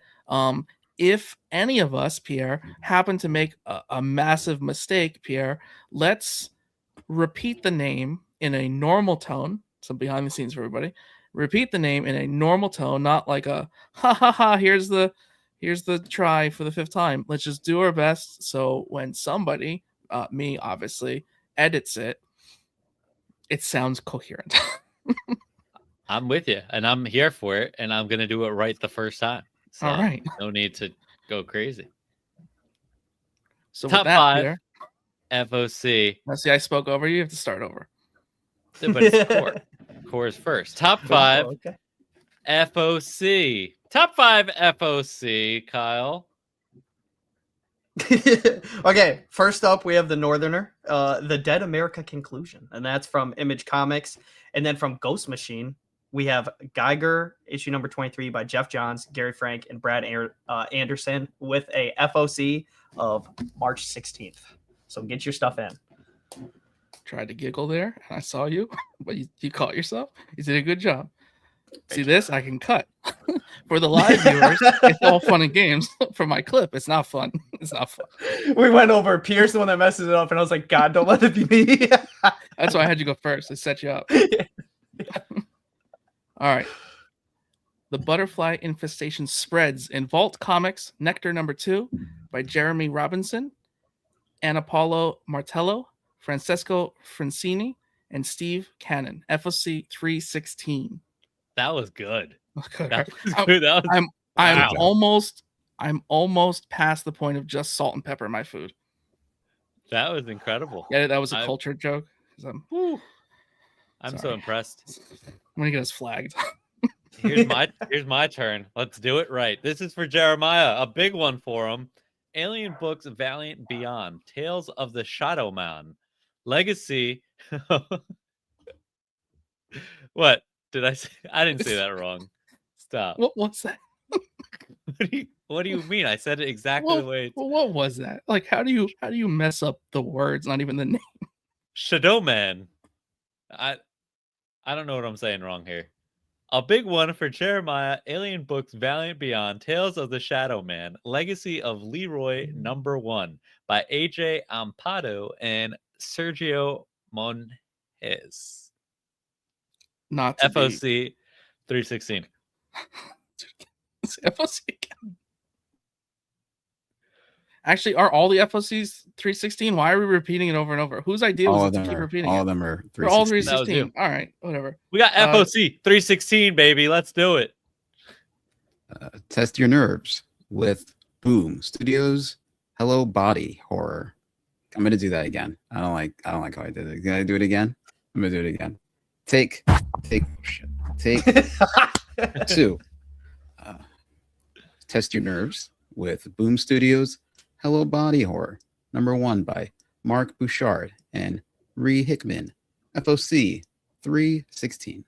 A: if any of us, Pierre, happen to make a massive mistake, Pierre, let's repeat the name in a normal tone. Some behind the scenes for everybody. Repeat the name in a normal tone, not like a ha ha ha. Here's the try for the 5th time. Let's just do our best. So when somebody, me obviously, edits it, it sounds coherent.
B: I'm with you, and I'm here for it, and I'm gonna do it right the first time. So
A: all right.
B: No need to go crazy.
A: So
B: top
A: with that,
B: 5
A: Pierre,
B: FOC.
A: now see, I spoke over you. You have to start over.
B: But it's core. Core is first. Top 5
C: okay.
B: FOC. Top 5 FOC, Kyle.
C: Okay, first up we have the Northerner, the Dead America Conclusion, and that's from Image Comics. And then from Ghost Machine, we have Geiger, issue number 23 by Jeff Johns, Gary Frank, and Brad Anderson, with a FOC of March 16th. So get your stuff in.
A: Tried to giggle there, and I saw you, but you caught yourself. You did a good job. See this? I can cut. For the live viewers, it's all fun and games. For my clip, it's not fun. It's not fun.
C: We went over Pierce, the one that messes it up, and I was like, God, don't let it be me.
A: That's why I had you go first. To set you up. All right. The butterfly infestation spreads in Vault Comics, Nectar number 2. by Jeremy Robinson, Anna Paulo Martello, Francesco Francini, and Steve Cannon. FOC 316.
B: That was good.
A: Okay.
B: That was good. That was,
A: I'm almost past the point of just salt and pepper in my food.
B: that was incredible.
A: Yeah, that was a
B: I-
A: culture joke. 'Cause I'm
B: I'm so
A: Sorry.
B: impressed.
A: I'm gonna get us flagged.
B: Here's my turn. Let's do it right. This is for Jeremiah, a big one for him. Alien Books Valiant Beyond, Tales of the Shadow Man, Legacy. What did I say? I didn't say that wrong. Stop.
A: What's that?
B: What do you mean? I said it exactly the way.
A: Well, what was that? Like, how do you mess up the words? Not even the name.
B: Shadow Man. I don't know what I'm saying wrong here. A big one for Jeremiah, Alien Books Valiant Beyond, Tales of the Shadow Man, Legacy of Leroy #1 by AJ Ampado and Sergio Monjes.
A: Not to be-
B: FOC 316.
A: It's FOC again. Actually, are all the FOCs 316? Why are we repeating it over and over? Whose idea
D: All
A: was
D: of
A: it to
D: them
A: keep
D: are.
A: repeating
D: All
A: it?
D: of them are
A: They're all
D: 316.
B: That was
A: 316. All right, whatever.
B: We got FOC 316, baby. Let's do it.
D: Test your nerves with Boom Studios. Hello Body Horror. I'm gonna do that again. I don't like how I did it. Can I do it again? I'm gonna do it again. Take 2. Test your nerves with Boom Studios. Hello Body Horror. #1 by Mark Bouchard and Ree Hickman. FOC 316.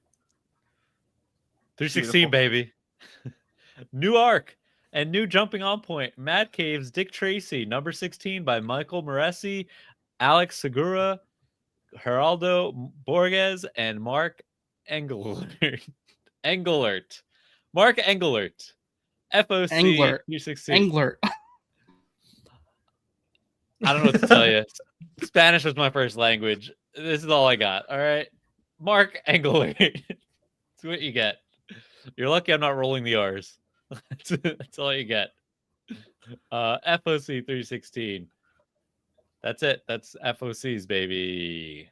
B: 316, baby. New arc and new jumping on point. Mad Caves, Dick Tracy, #16 by Michael Moresi, Alex Segura, Geraldo Borges, and Mark Engelert. Mark Engelert. FOC
A: Englert.
B: 316.
A: Englert.
B: I don't know what to tell you. Spanish was my first language. This is all I got. All right. Mark Engelert. That's what you get. You're lucky I'm not rolling the R's. That's all you get. FOC 316. That's it. That's FOCs, baby.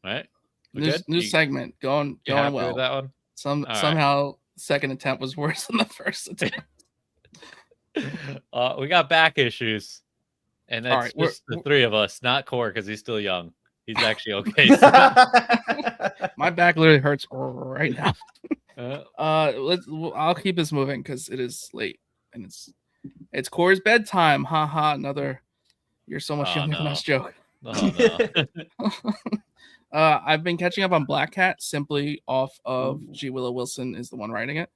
B: All right. We
A: New
B: good?
A: segment going
B: You happy
A: well.
B: with that one? All right.
A: Somehow second attempt was worse than the first attempt.
B: We got back issues. And
A: All
B: that's
A: right,
B: just the 3 of us, not Core, because he's still young. He's actually okay.
A: My back literally hurts right now.
B: So,
A: I'll keep this moving because it is late and it's Corey's bedtime. Haha, another you're so much
B: Oh,
A: younger than
B: no.
A: us joke.
B: oh, no.
A: I've been catching up on Black Cat simply off of G. Willow Wilson is the one writing it.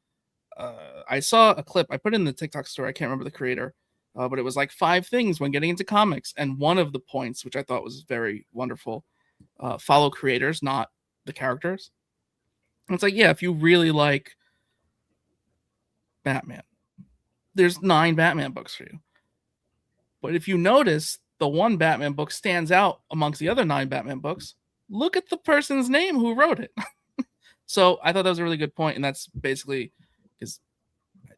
A: I saw a clip. I put it in the TikTok story. I can't remember the creator, but it was like 5 things when getting into comics. And one of the points, which I thought was very wonderful, follow creators, not the characters. And it's like, yeah, if you really like Batman, there's 9 Batman books for you. But if you notice the one Batman book stands out amongst the other 9 Batman books, look at the person's name who wrote it. So I thought that was a really good point, and that's basically because I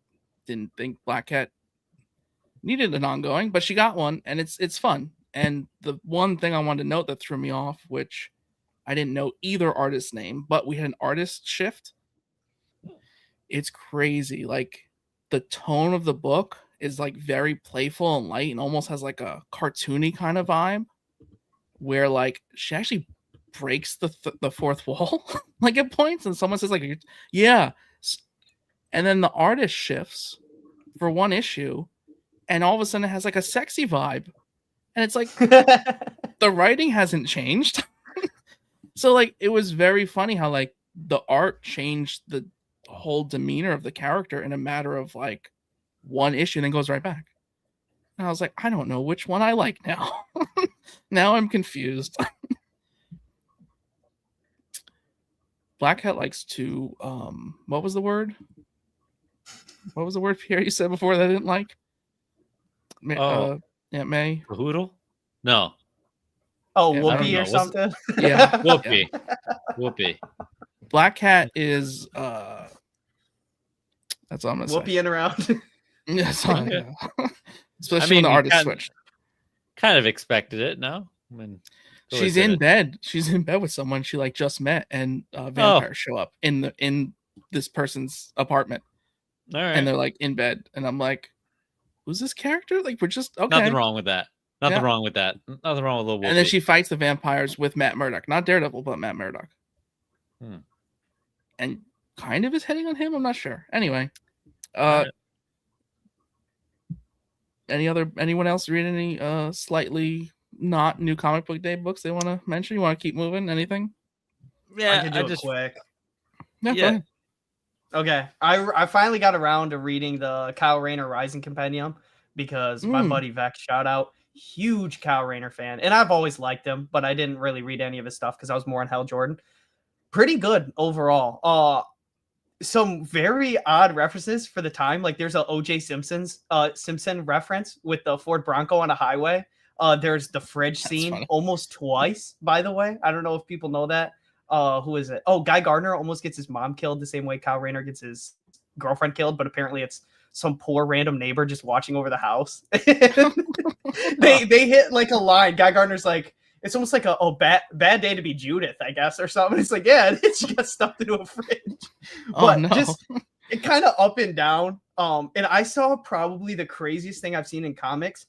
A: didn't think Black Cat needed an ongoing, but she got one, and it's fun. And the one thing I wanted to note that threw me off, which I didn't know either artist's name, but we had an artist shift. It's crazy. Like the tone of the book is like very playful and light and almost has like a cartoony kind of vibe where like she actually breaks the fourth wall like at points, and someone says like, yeah. And then the artist shifts for one issue and all of a sudden it has like a sexy vibe. And it's like the writing hasn't changed. So like it was very funny how like the art changed the whole demeanor of the character in a matter of like one issue and then goes right back. And I was like, I don't know which one I like now. Now I'm confused. Black Cat likes to what was the word? What was the word, Pierre, you said before that I didn't like? May.
B: Hoodle? No.
C: Oh,
A: Yeah, I
B: don't
C: Whoopi
B: know.
C: or
B: Was it-
C: something.
A: Yeah.
B: Whoopi. Whoopi.
A: Black Cat is that's all I'm gonna say.
C: Whoopi and around.
A: Yes, I
B: Okay.
A: know. especially when the artist switched.
B: Kind of expected it. No, I mean,
A: she's in bed. She's in bed with someone she like just met, and vampires show up in this person's apartment.
B: All right.
A: And they're like in bed, and I'm like, who's this character? Like, we're just okay.
B: Nothing wrong with that. Nothing wrong with that. Nothing wrong with Little Wolfie.
A: And then she fights the vampires with Matt Murdock, not Daredevil, but Matt Murdock. And kind of is hitting on him. I'm not sure. Anyway, anyone else read any slightly not new comic book day books they want to mention? You want to keep moving? Anything?
C: Yeah, I can do it quick.
A: Yeah.
C: Okay, I finally got around to reading the Kyle Rayner Rising Compendium because my buddy Vex, shout out, huge Kyle Rayner fan, and I've always liked him, but I didn't really read any of his stuff because I was more on Hal Jordan. Pretty good overall. Some very odd references for the time. Like there's a O.J. Simpson reference with the Ford Bronco on a highway. There's the fridge scene almost twice, by the way. I don't know if people know that. Who is it? Oh, Guy Gardner almost gets his mom killed the same way Kyle Rayner gets his girlfriend killed, but apparently it's some poor random neighbor just watching over the house. they hit like a line. Guy Gardner's like, it's almost like a bad day to be Judith, I guess, or something. It's like, yeah, she got stuffed into a fridge. But just it kind of up and down. And I saw probably the craziest thing I've seen in comics.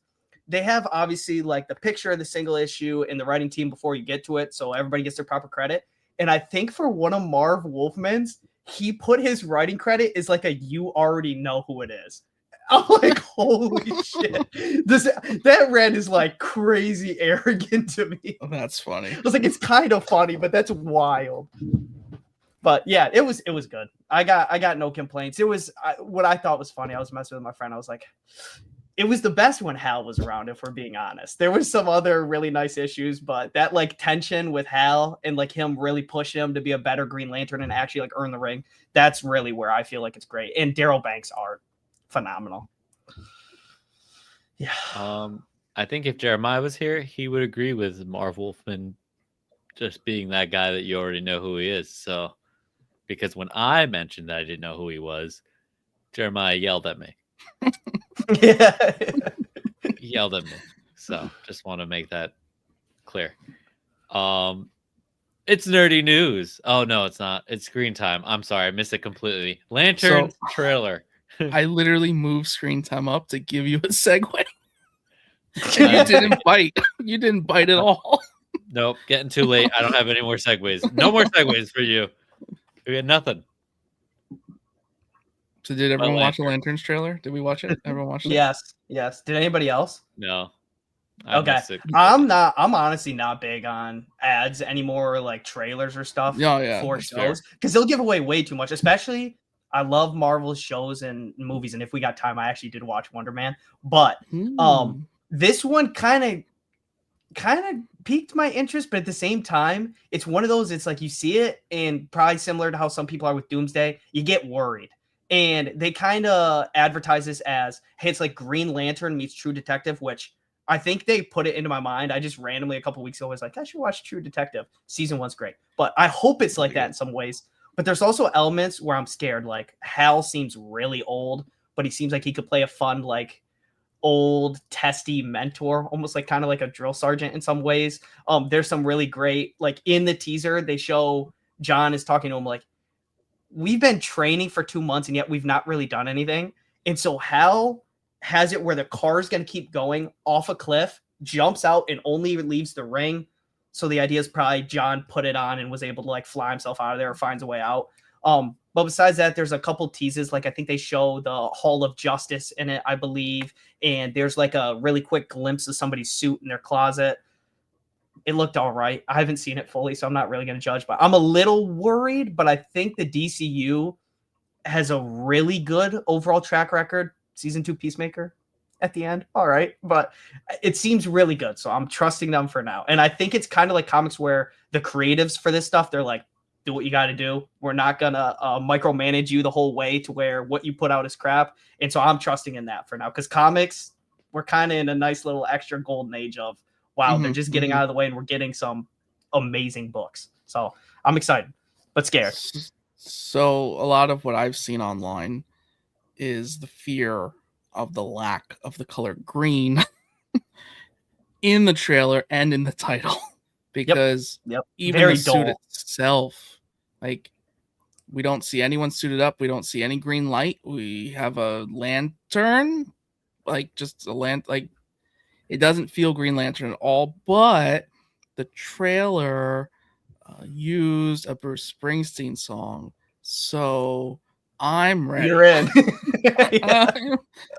C: They have obviously like the picture of the single issue and the writing team before you get to it, so everybody gets their proper credit. And I think for one of Marv Wolfman's, he put his writing credit is like a you already know who it is. I'm like, holy shit. That red is like crazy arrogant to me.
A: Oh, that's funny.
C: I was like, it's kind of funny, but that's wild. But yeah, it was good. I got no complaints. It was what I thought was funny. I was messing with my friend. I was like, it was the best when Hal was around, if we're being honest. There was some other really nice issues, but that like tension with Hal and like him really push him to be a better Green Lantern and actually like earn the ring. That's really where I feel like it's great. And Daryl Banks' art, phenomenal. Yeah.
B: I think if Jeremiah was here, he would agree with Marv Wolfman just being that guy that you already know who he is. So, because when I mentioned that I didn't know who he was, Jeremiah yelled at me.
C: Yeah.
B: He yelled at me. So, just want to make that clear. It's nerdy news. Oh no, it's not. It's screen time. I'm sorry, I missed it completely. Lantern trailer.
A: I literally moved screen time up to give you a segue. And you didn't bite. You didn't bite at all.
B: Nope, getting too late. I don't have any more segues. No more segues for you. We had nothing.
A: So did everyone watch the Lanterns trailer? Did we watch it? Everyone watched it?
C: Yes. Did anybody else?
B: No.
C: Okay. I'm honestly not big on ads anymore, like trailers or stuff for shows, because they'll give away way too much. Especially, I love Marvel's shows and movies, and if we got time, I actually did watch Wonder Man. But this one kind of piqued my interest, but at the same time, it's one of those. It's like you see it, and probably similar to how some people are with Doomsday, you get worried. And they kind of advertise this as, hey, it's like Green Lantern meets True Detective, which I think they put it into my mind. I just randomly a couple weeks ago was like, I should watch True Detective. Season 1's great. But I hope it's like that in some ways. But there's also elements where I'm scared. Like Hal seems really old, but he seems like he could play a fun, like old, testy mentor, almost like kind of like a drill sergeant in some ways. There's some really great, like in the teaser, they show John is talking to him like, we've been training for 2 months and yet we've not really done anything. And so Hal has it where the car is going to keep going off a cliff, jumps out and only leaves the ring. So the idea is probably John put it on and was able to like fly himself out of there or finds a way out. But besides that, there's a couple teases. Like I think they show the Hall of Justice in it, I believe. And there's like a really quick glimpse of somebody's suit in their closet. It looked all right. I haven't seen it fully, so I'm not really going to judge, but I'm a little worried, but I think the DCU has a really good overall track record. Season 2 Peacemaker at the end. All right. But it seems really good. So I'm trusting them for now. And I think it's kind of like comics where the creatives for this stuff, they're like, do what you got to do. We're not going to micromanage you the whole way to where what you put out is crap. And so I'm trusting in that for now, because comics, we're kind of in a nice little extra golden age of, wow, they're just getting out of the way and we're getting some amazing books. So I'm excited, but scared.
A: So a lot of what I've seen online is the fear of the lack of the color green in the trailer and in the title, because
C: Yep.
A: even
C: Very
A: the suit
C: dull.
A: itself, like, we don't see anyone suited up. We don't see any green light. We have a lantern, like just a like it doesn't feel Green Lantern at all. But the trailer used a Bruce Springsteen song, so I'm ready.
C: You're in. Yeah.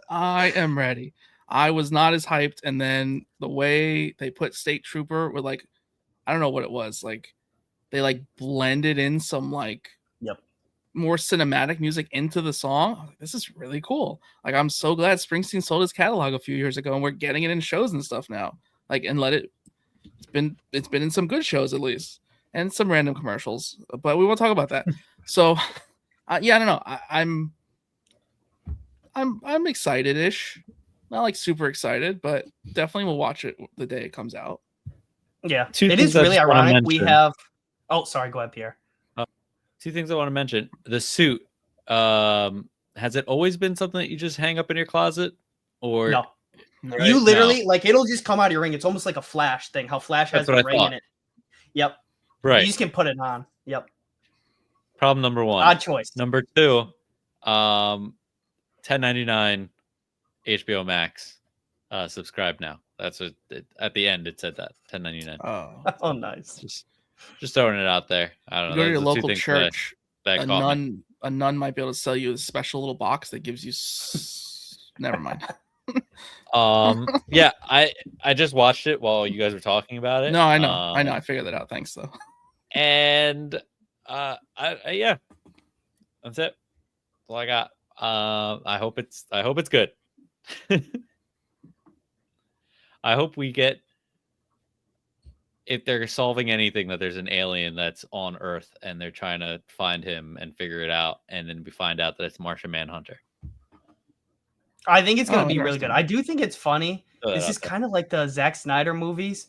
A: I am ready. I was not as hyped, and then the way they put State Trooper with, like, I don't know what it was, like they like blended in some like
C: Yep.
A: more cinematic music into the song. I'm like, this is really cool. Like, I'm so glad Springsteen sold his catalog a few years ago, and we're getting it in shows and stuff now. Like, and it's been in some good shows at least, and some random commercials, but we won't talk about that. So, yeah, I don't know. I'm excited-ish. Not like super excited, but definitely will watch it the day it comes out.
C: Yeah.
B: Two
C: It
B: things
C: is
B: I
C: really
B: just wanna
C: ironic. We
B: mention.
C: have. Oh, sorry. Go ahead, Pierre.
B: Two things I want to mention. The suit. Has it always been something that you just hang up in your closet? Or
C: No.
B: Right?
C: You literally
B: No.
C: like it'll just come out of your ring. It's almost like a Flash thing. How Flash has
B: That's what
C: the
B: I
C: ring
B: thought.
C: in it. Yep.
B: Right.
C: You just can put it on. Yep.
B: Problem number one.
C: Odd choice.
B: Number two, $10.99 HBO Max. Subscribe now. That's what at the end it said that $10.99.
A: Oh,
C: Oh, nice.
B: Just throwing it out there. I don't
A: you
B: know.
A: go to your
B: Those are the two
A: local
B: things
A: church.
B: that
A: A
B: caught me.
A: nun might be able to sell you a special little box that gives you. Never mind.
B: Yeah, I just watched it while you guys were talking about it.
A: No, I know. I figured that out. Thanks, though.
B: And yeah, that's it. That's all I got. I hope it's good. I hope we get, if they're solving anything, that there's an alien that's on Earth and they're trying to find him and figure it out, and then we find out that it's Martian Manhunter.
C: I think it's going
A: Oh,
C: to be really good.
A: interesting.
C: I do think it's funny. This is kind of like the Zack Snyder movies.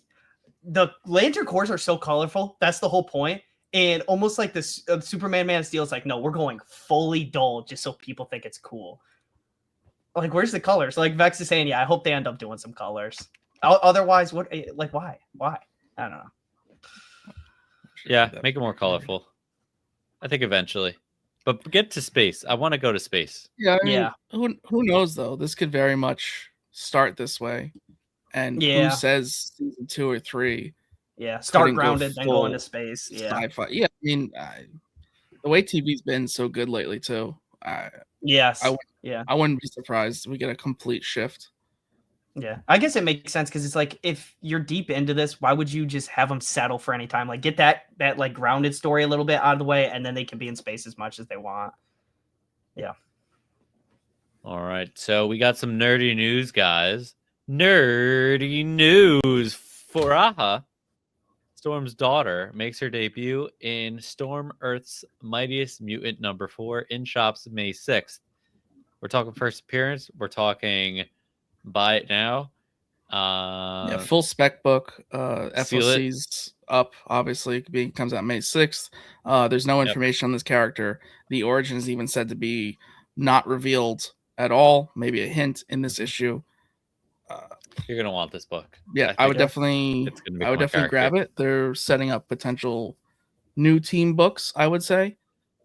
C: The Lantern Corps are so colorful. That's the whole point. And almost like this Superman Man of Steel is like, no, we're going fully dull just so people think it's cool. Like, where's the colors? Like Vex is saying, yeah, I hope they end up doing some colors. Otherwise, what? Like, why? Why? I don't know.
B: Yeah, make it more colorful. I think eventually, but get to space. I want to go to space.
A: Yeah, I mean,
C: Yeah.
A: Who knows though? This could very much start this way, and
C: Yeah.
A: who says season 2 or 3?
C: Yeah, start
A: couldn't go
C: grounded, then go
A: full
C: into space. Yeah,
A: Sci-fi. Yeah, I mean, the way TV's been so good lately too.
C: yes,
A: I would-
C: yeah,
A: I wouldn't be surprised if we get a complete shift.
C: yeah. I guess it makes sense because it's like if you're deep into this, why would you just have them settle for any time? Like get that like grounded story a little bit out of the way, and then they can be in space as much as they want. Yeah.
B: All right, so we got some nerdy news, guys. Nerdy news. Furaha, Storm's daughter, makes her debut in Storm Earth's Mightiest Mutant #4 in shops May 6th. We're talking first appearance. We're talking buy it now.
A: Yeah, full spec book.
B: Seal it.
A: FOC's up, obviously. Comes out May 6th. There's no
B: Yep.
A: information on this character. The origin is even said to be not revealed at all. Maybe a hint in this issue.
B: You're gonna want this book.
A: Yeah, I would
B: think
A: definitely
B: it's gonna be
A: I would definitely grab it. They're setting up potential new team books, I would say.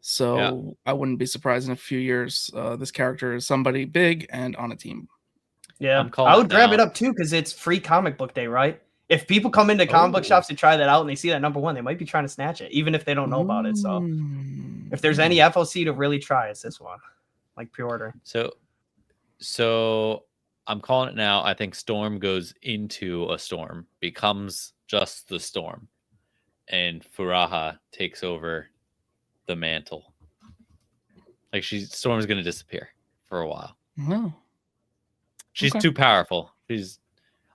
A: So I wouldn't be surprised in a few years this character is somebody big and on a team.
C: Yeah,
B: I'm calling
C: I would
B: it
C: grab
B: now.
C: it up too because it's free comic book day, right? If people come into comic book
B: Oh.
C: shops to try that out and they see that #1, they might be trying to snatch it, even if they don't know about it. So if there's any FOC to really try, it's this one, like pre-order.
B: So I'm calling it now. I think Storm goes into a storm, becomes just the Storm, and Furaha takes over the mantle. Like Storm's gonna disappear for a while.
A: Oh,
B: She's
A: Okay.
B: too powerful. She's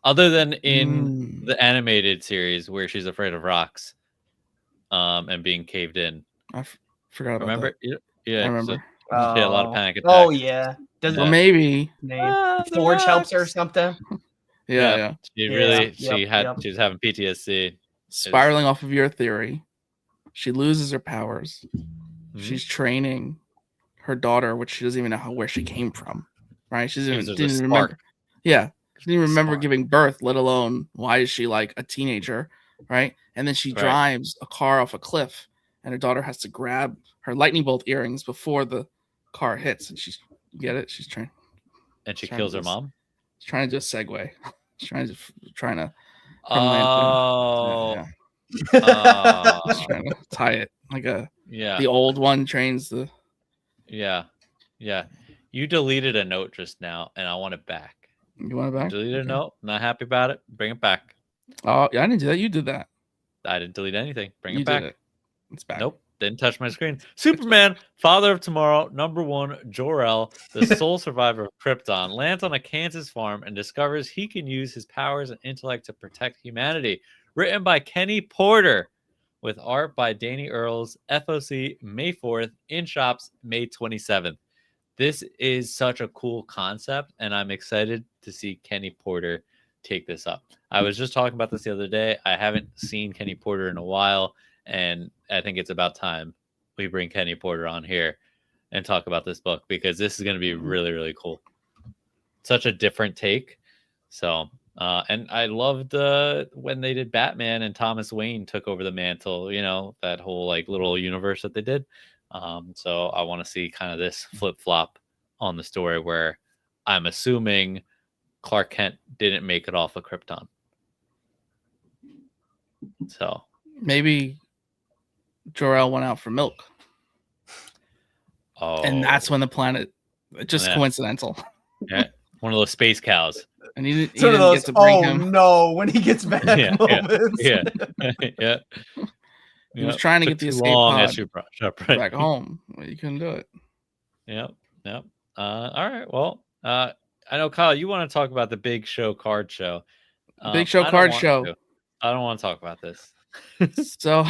B: other than in
A: Mm.
B: the animated series where she's afraid of rocks, and being caved in.
A: Forgot about
B: Remember?
A: that.
B: Yeah,
A: I
B: so
A: remember.
B: she had a lot of panic attacks.
C: Oh yeah, does
A: So
B: Yeah.
A: maybe.
C: Forge helps her or something?
A: Yeah.
B: She
C: Yeah,
B: really
C: yep,
B: she was having PTSD.
A: Spiraling off of your theory, she loses her powers.
B: Mhm.
A: She's training her daughter, which she doesn't even know where she came from, right? She
B: Gives
A: didn't,
B: her the
A: didn't
B: spark.
A: remember. Yeah, she didn't remember
B: Spark.
A: giving birth, let alone why is she like a teenager, right? And then she
B: Right.
A: drives a car off a cliff, and her daughter has to grab her lightning bolt earrings before the car hits, and she's get it. She's trying.
B: And she
A: trying
B: kills
A: to
B: her
A: just-
B: mom.
A: She's trying to just segue. She's trying to from land to-
B: Oh,
A: yeah, yeah. Just
B: uh,
A: trying to tie it like
B: yeah,
A: the old one trains the.
B: yeah, yeah. You deleted a note just now, and I want it back.
A: You want it back?
B: Deleted a
A: Okay.
B: note. Not happy about it. Bring it back.
A: Oh, yeah, I didn't do that. You did that.
B: I didn't delete anything. Bring
A: You
B: it back.
A: did it. It's back.
B: Nope. Didn't touch my screen. Superman, Father of Tomorrow, #1, Jor-El, the sole survivor of Krypton, lands on a Kansas farm and discovers he can use his powers and intellect to protect humanity. Written by Kenny Porter, with art by Danny Earls, FOC, May 4th, in shops, May 27th. This is such a cool concept, and I'm excited to see Kenny Porter take this up. I was just talking about this the other day. I haven't seen Kenny Porter in a while, and I think it's about time we bring Kenny Porter on here and talk about this book, because this is going to be really, really cool. Such a different take. So, and I loved when they did Batman and Thomas Wayne took over the mantle, you know, that whole like little universe that they did. So I want to see kind of this flip flop on the story where I'm assuming Clark Kent didn't make it off of Krypton. So
A: Maybe Jor-El went out for milk, and that's when the planet. Just
B: Yeah.
A: coincidental,
B: yeah, one of those space cows.
A: and he
C: Sort
A: didn't
C: of
A: get
C: those,
A: to bring
C: oh
A: him.
C: no, when he gets back
B: Yeah, yeah,
C: moments.
B: Yeah, yeah.
A: He was trying to
B: Took
A: get the
B: too
A: escape
B: long,
A: pod
B: as you brought up, right?
A: back home. You couldn't do it.
B: Yep, yep. All right. Well, I know, Kyle, you want to talk about the Big Show card show.
A: Big Show
B: I don't
A: card
B: want
A: show.
B: to. I don't want to talk about this.
A: So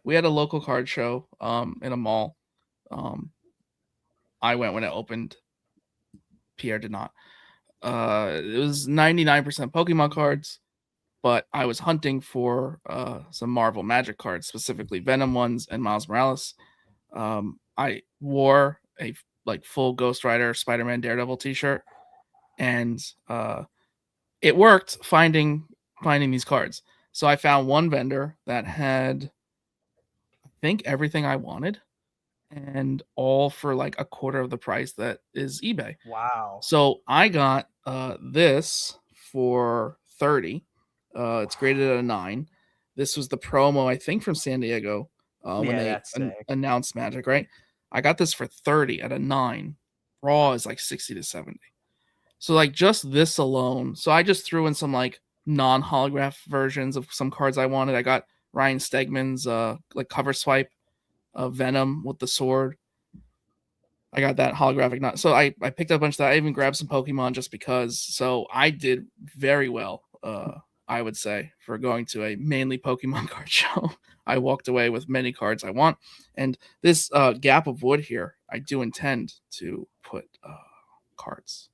A: we had a local card show in a mall. I went when it opened. Pierre did not. It was 99% Pokemon cards, but I was hunting for some Marvel Magic cards, specifically Venom ones and Miles Morales. I wore a like full Ghost Rider, Spider-Man, Daredevil t-shirt, and it worked finding these cards. So I found one vendor that had, I think, everything I wanted, and all for like a quarter of the price that is eBay.
C: Wow.
A: So I got this for 30. It's graded at a 9. This was the promo, I think, from San Diego when
C: Yeah,
A: they
C: that's sick.
A: announced Magic, right? I got this for 30 at a 9. Raw is like 60 to 70. So like just this alone. So I just threw in some like non-holograph versions of some cards I wanted. I got Ryan Stegman's like cover swipe of Venom with the sword. I got that holographic. So I picked up a bunch of that. I even grabbed some Pokemon just because. So I did very well, I would say, for going to a mainly Pokemon card show. I walked away with many cards I want. And this gap of wood here, I do intend to put cards.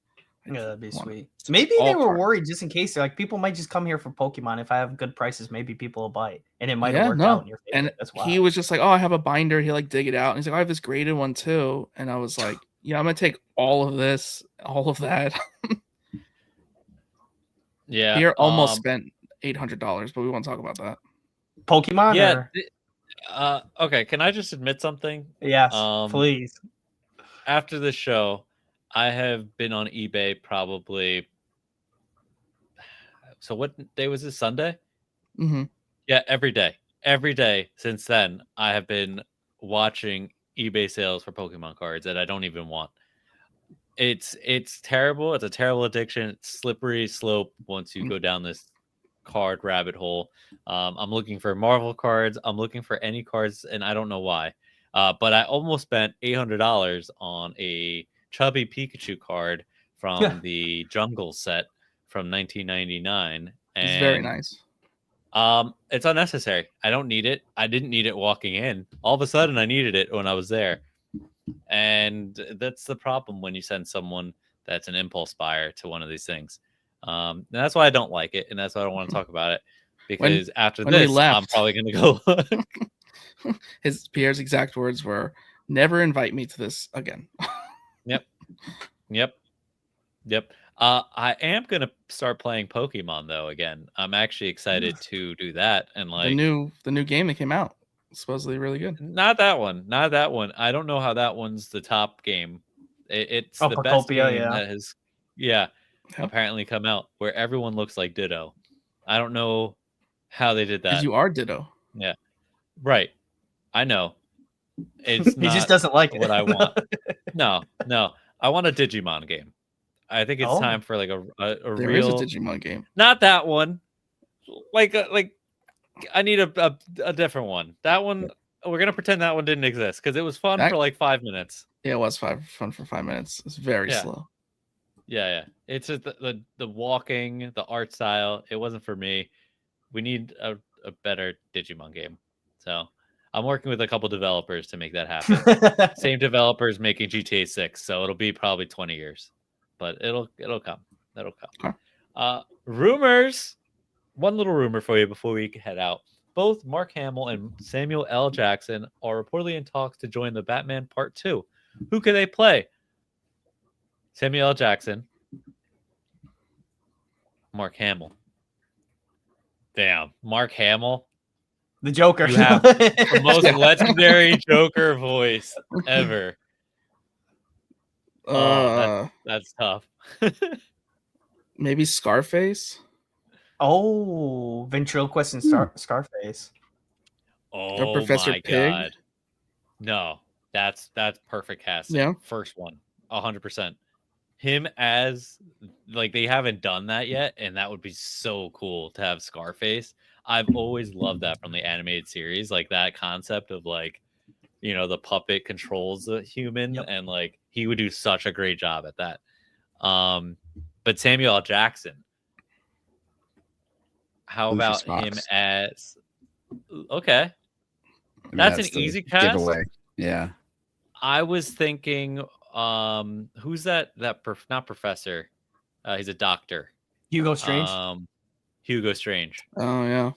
A: I
C: Yeah, that'd be
A: want
C: sweet.
A: to
C: Maybe
A: put
C: they
A: all
C: were
A: cards.
C: worried just in case. Like people might just come here for Pokemon. If I have good prices, maybe people will buy it, and it might have
A: Yeah,
C: worked
A: no.
C: out in your favor.
A: And
C: That's
A: he
C: wild.
A: was just like, "Oh, I have a binder." He like dig it out, and he's like, "I have this graded one too." And I was like, "Yeah, I'm gonna take all of this, all of that."
B: Yeah.
A: Pierre almost spent $800, but we won't talk about that.
C: Pokemon.
B: Yeah.
C: Or...
B: Okay. Can I just admit something?
C: Yes,
B: Um,
C: please.
B: After the show, I have been on eBay probably. So what day was it? Sunday?
A: Mm-hmm.
B: Yeah, every day since then, I have been watching eBay sales for Pokemon cards that I don't even want. It's terrible. It's a terrible addiction. It's slippery slope once you go down this card rabbit hole. I'm looking for Marvel cards. I'm looking for any cards, and I don't know why. But I almost spent $800 on a chubby Pikachu card from the Jungle set from 1999.
A: It's very nice.
B: It's unnecessary. I don't need it. I didn't need it walking in. All of a sudden, I needed it when I was there. And that's the problem when you send someone that's an impulse buyer to one of these things. And that's why I don't like it, and that's why I don't want to talk about it. Because after
A: when we
B: this, I'm
A: left-
B: probably going to go look.
A: Pierre's exact words were, "Never invite me to this again."
B: Yep. Yep. I am gonna start playing Pokemon though again. I'm actually excited to do that. And
A: The
B: like
A: new game that came out, supposedly really good.
B: not that one. Not that one. I don't know how that one's the top game. It's the best
C: Pocopia,
B: game
C: yeah.
B: that has yeah,
A: Yep.
B: apparently come out where everyone looks like Ditto. I don't know how they did
A: Because
B: that.
A: you are Ditto.
B: Yeah. Right. I know. It's
C: He just
B: not
C: doesn't like
B: what
C: it.
B: I want. No. I want a Digimon game. I think it's
C: Oh.
B: time for like a
A: There is a
B: real
A: Digimon game.
B: not that one. Like I need a different one. That one we're gonna pretend that one didn't exist because it was fun
A: That-
B: for like 5 minutes.
A: Yeah, it was fun for 5 minutes. It's very
B: Yeah.
A: slow.
B: Yeah. It's just the walking, the art style. It wasn't for me. We need a better Digimon game. So I'm working with a couple developers to make that happen. Same developers making GTA 6, so it'll be probably 20 years, but it'll come. That'll come.
A: Okay.
B: Rumors. One little rumor for you before we head out. Both Mark Hamill and Samuel L. Jackson are reportedly in talks to join the Batman Part 2. Who could they play? Samuel L. Jackson. Mark Hamill. Damn, Mark Hamill.
C: The Joker.
B: You have the most legendary Joker voice ever. That's tough.
A: Maybe Scarface
C: Oh, Ventriloquist and Scarface.
B: Oh
A: Professor
B: my
A: Pig?
B: god. No, that's perfect casting.
A: Yeah.
B: First one. 100%. Him as like they haven't done that yet, and that would be so cool to have Scarface. I've always loved that from the animated series, like that concept of like, you know, the puppet controls the human,
C: Yep.
B: and like he would do such a great job at that. But Samuel L. Jackson, how
D: Lucius
B: about him
D: Fox.
B: as okay?
D: I mean,
B: That's an
D: the
B: easy cast.
D: giveaway. Yeah.
B: I was thinking, who's that not professor? He's a doctor.
C: Hugo Strange.
B: Hugo Strange.
A: Oh yeah.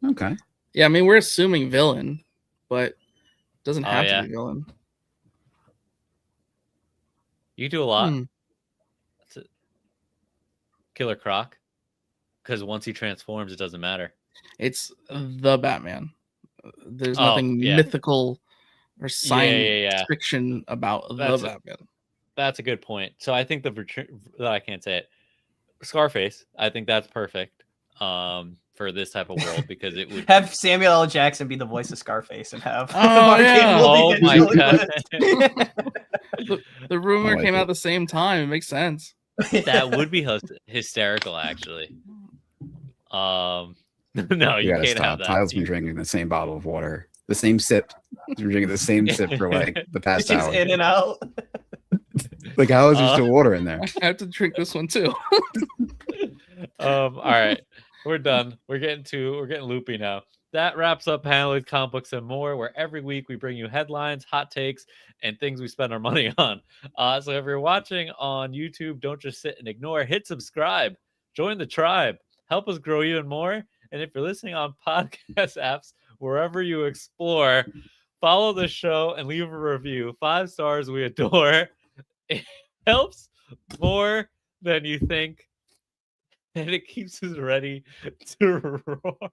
D: Okay.
A: Yeah, I mean we're assuming villain, but it doesn't
B: Oh,
A: have
B: yeah.
A: to be villain.
B: You do a lot.
A: Hmm.
B: That's it. Killer Croc. Because once he transforms, it doesn't matter.
A: It's the Batman. There's
B: Oh,
A: nothing
B: yeah.
A: mythical or science
B: yeah.
A: fiction about
B: That's
A: the
B: a-
A: Batman.
B: That's a good point. So I think I can't say it. Scarface. I think that's perfect. For this type of world because it would.
C: Have Samuel L. Jackson be the voice of Scarface and have
A: Oh,
C: Mark
A: yeah.
C: Hamill be
B: Oh my
C: Ventriloquist.
A: The rumor
D: I like
A: came
D: it.
A: out the same time. It makes sense.
B: That would be hysterical, actually. No,
D: You
B: you
D: gotta
B: can't
D: stop.
B: have that.
D: Tyler's been drinking the same bottle of water, the same sip. He's been drinking the same sip for like the past
C: Just
D: hour.
C: in and out.
D: Like, how is there still water in there?
A: I have to drink this one too.
B: All right, we're done. We're getting loopy now. That wraps up Panelid Comic Books and More, where every week we bring you headlines, hot takes, and things we spend our money on. So if you're watching on YouTube, don't just sit and ignore. Hit subscribe. Join the tribe. Help us grow even more. And if you're listening on podcast apps, wherever you explore, follow the show and leave a review. 5 stars, we adore. It helps more than you think, and it keeps us ready to roar.